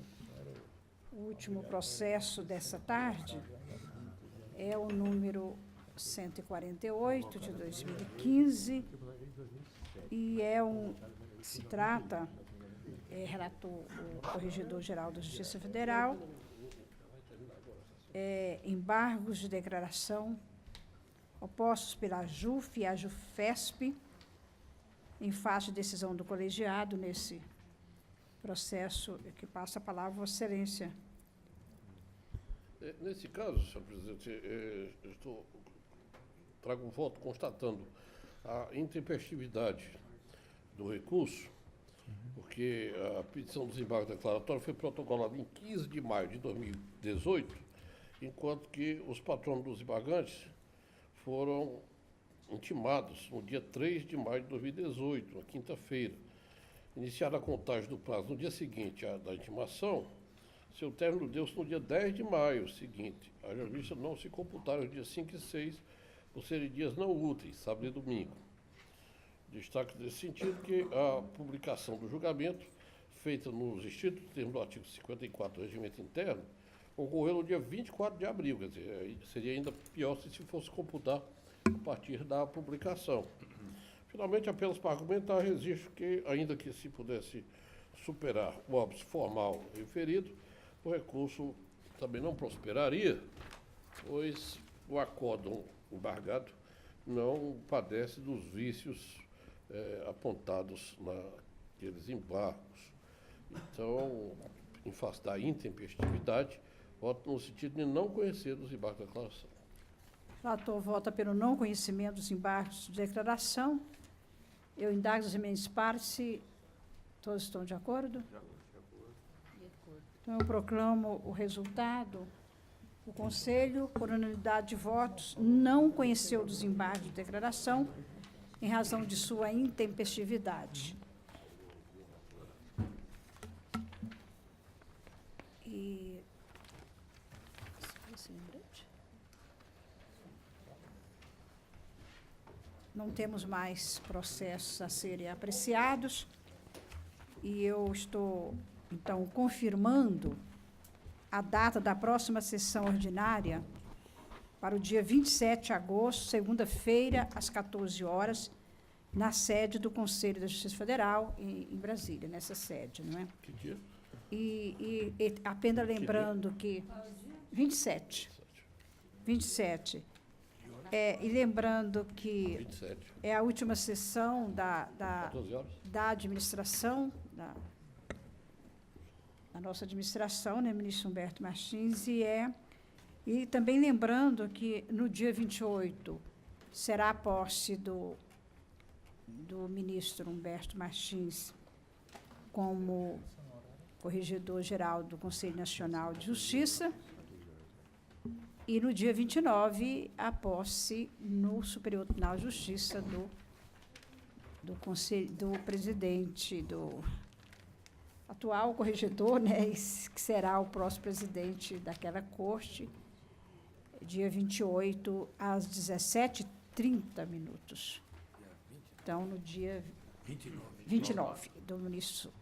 O último processo dessa tarde é o número 148, de 2015, e se trata, relatou o Corregedor-Geral da Justiça Federal, embargos de declaração opostos pela AJUF e a AJUFESP, em face de decisão do colegiado nesse processo, que passa a palavra a Vossa Excelência. Nesse caso, senhor presidente, trago um voto constatando a intempestividade do recurso, porque a petição do desembargo declaratório foi protocolada em 15 de maio de 2018, enquanto que os patronos dos embargantes foram intimados no dia 3 de maio de 2018, na quinta-feira. Iniciada a contagem do prazo no dia seguinte à da intimação, seu término deu-se no dia 10 de maio seguinte. A justiça não se computaram os dias 5 e 6, por serem dias não úteis, sábado e domingo. Destaque nesse sentido que a publicação do julgamento, feita nos estritos termos do artigo 54 do Regimento Interno, ocorreu no dia 24 de abril, quer dizer, seria ainda pior se fosse computar a partir da publicação. Finalmente, apenas para argumentar, registro que, ainda que se pudesse superar o óbice formal referido, o recurso também não prosperaria, pois o acórdão embargado não padece dos vícios apontados naqueles embargos. Então, em face da intempestividade, voto no sentido de não conhecer dos embargos da declaração. O relator vota pelo não conhecimento dos embargos de declaração. Eu indago os eminentes pares se todos estão de acordo. De acordo. Então, eu proclamo o resultado. O Conselho, por unanimidade de votos, não conheceu dos embargos de declaração em razão de sua intempestividade. E não temos mais processos a serem apreciados, e eu estou, então, confirmando a data da próxima sessão ordinária para o dia 27 de agosto, segunda-feira, às 14 horas, na sede do Conselho da Justiça Federal, em Brasília, nessa sede, não é? Que dia? E apenas lembrando que 27. 27. E lembrando que 27. é a última sessão da 14 horas. administração, da nossa administração, né, ministro Humberto Martins, e também lembrando que no dia 28 será a posse do ministro Humberto Martins como corregedor-geral do Conselho Nacional de Justiça, e no dia 29 a posse no Superior Tribunal de Justiça do presidente, do atual corregedor, né, que será o próximo presidente daquela corte, dia 28, às 17h30. Então, no dia 29 do ministro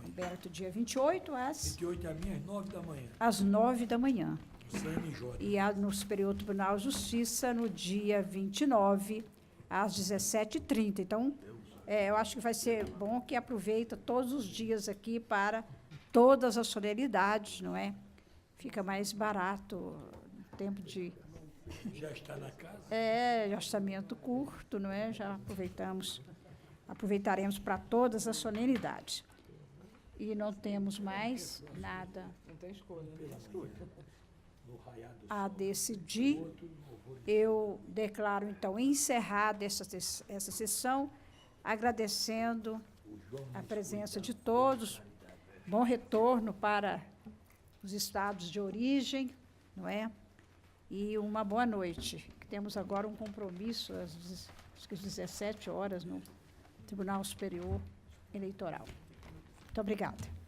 Humberto, dia 28, às 28 a minha, às 9 da manhã. às 9 da manhã. CNJ. E no Superior Tribunal de Justiça, no dia 29, às 17h30. Então, eu acho que vai ser bom que aproveita todos os dias aqui para todas as solenidades, não é? Fica mais barato o tempo de... Já está na casa? de orçamento curto, não é? Já aproveitaremos para todas as solenidades. E não temos mais nada Não tem escolha. a decidir. Eu declaro, então, encerrada essa sessão, agradecendo a presença de todos, bom retorno para os estados de origem, não é? E uma boa noite. Temos agora um compromisso às 17 horas no Tribunal Superior Eleitoral. Muito obrigada.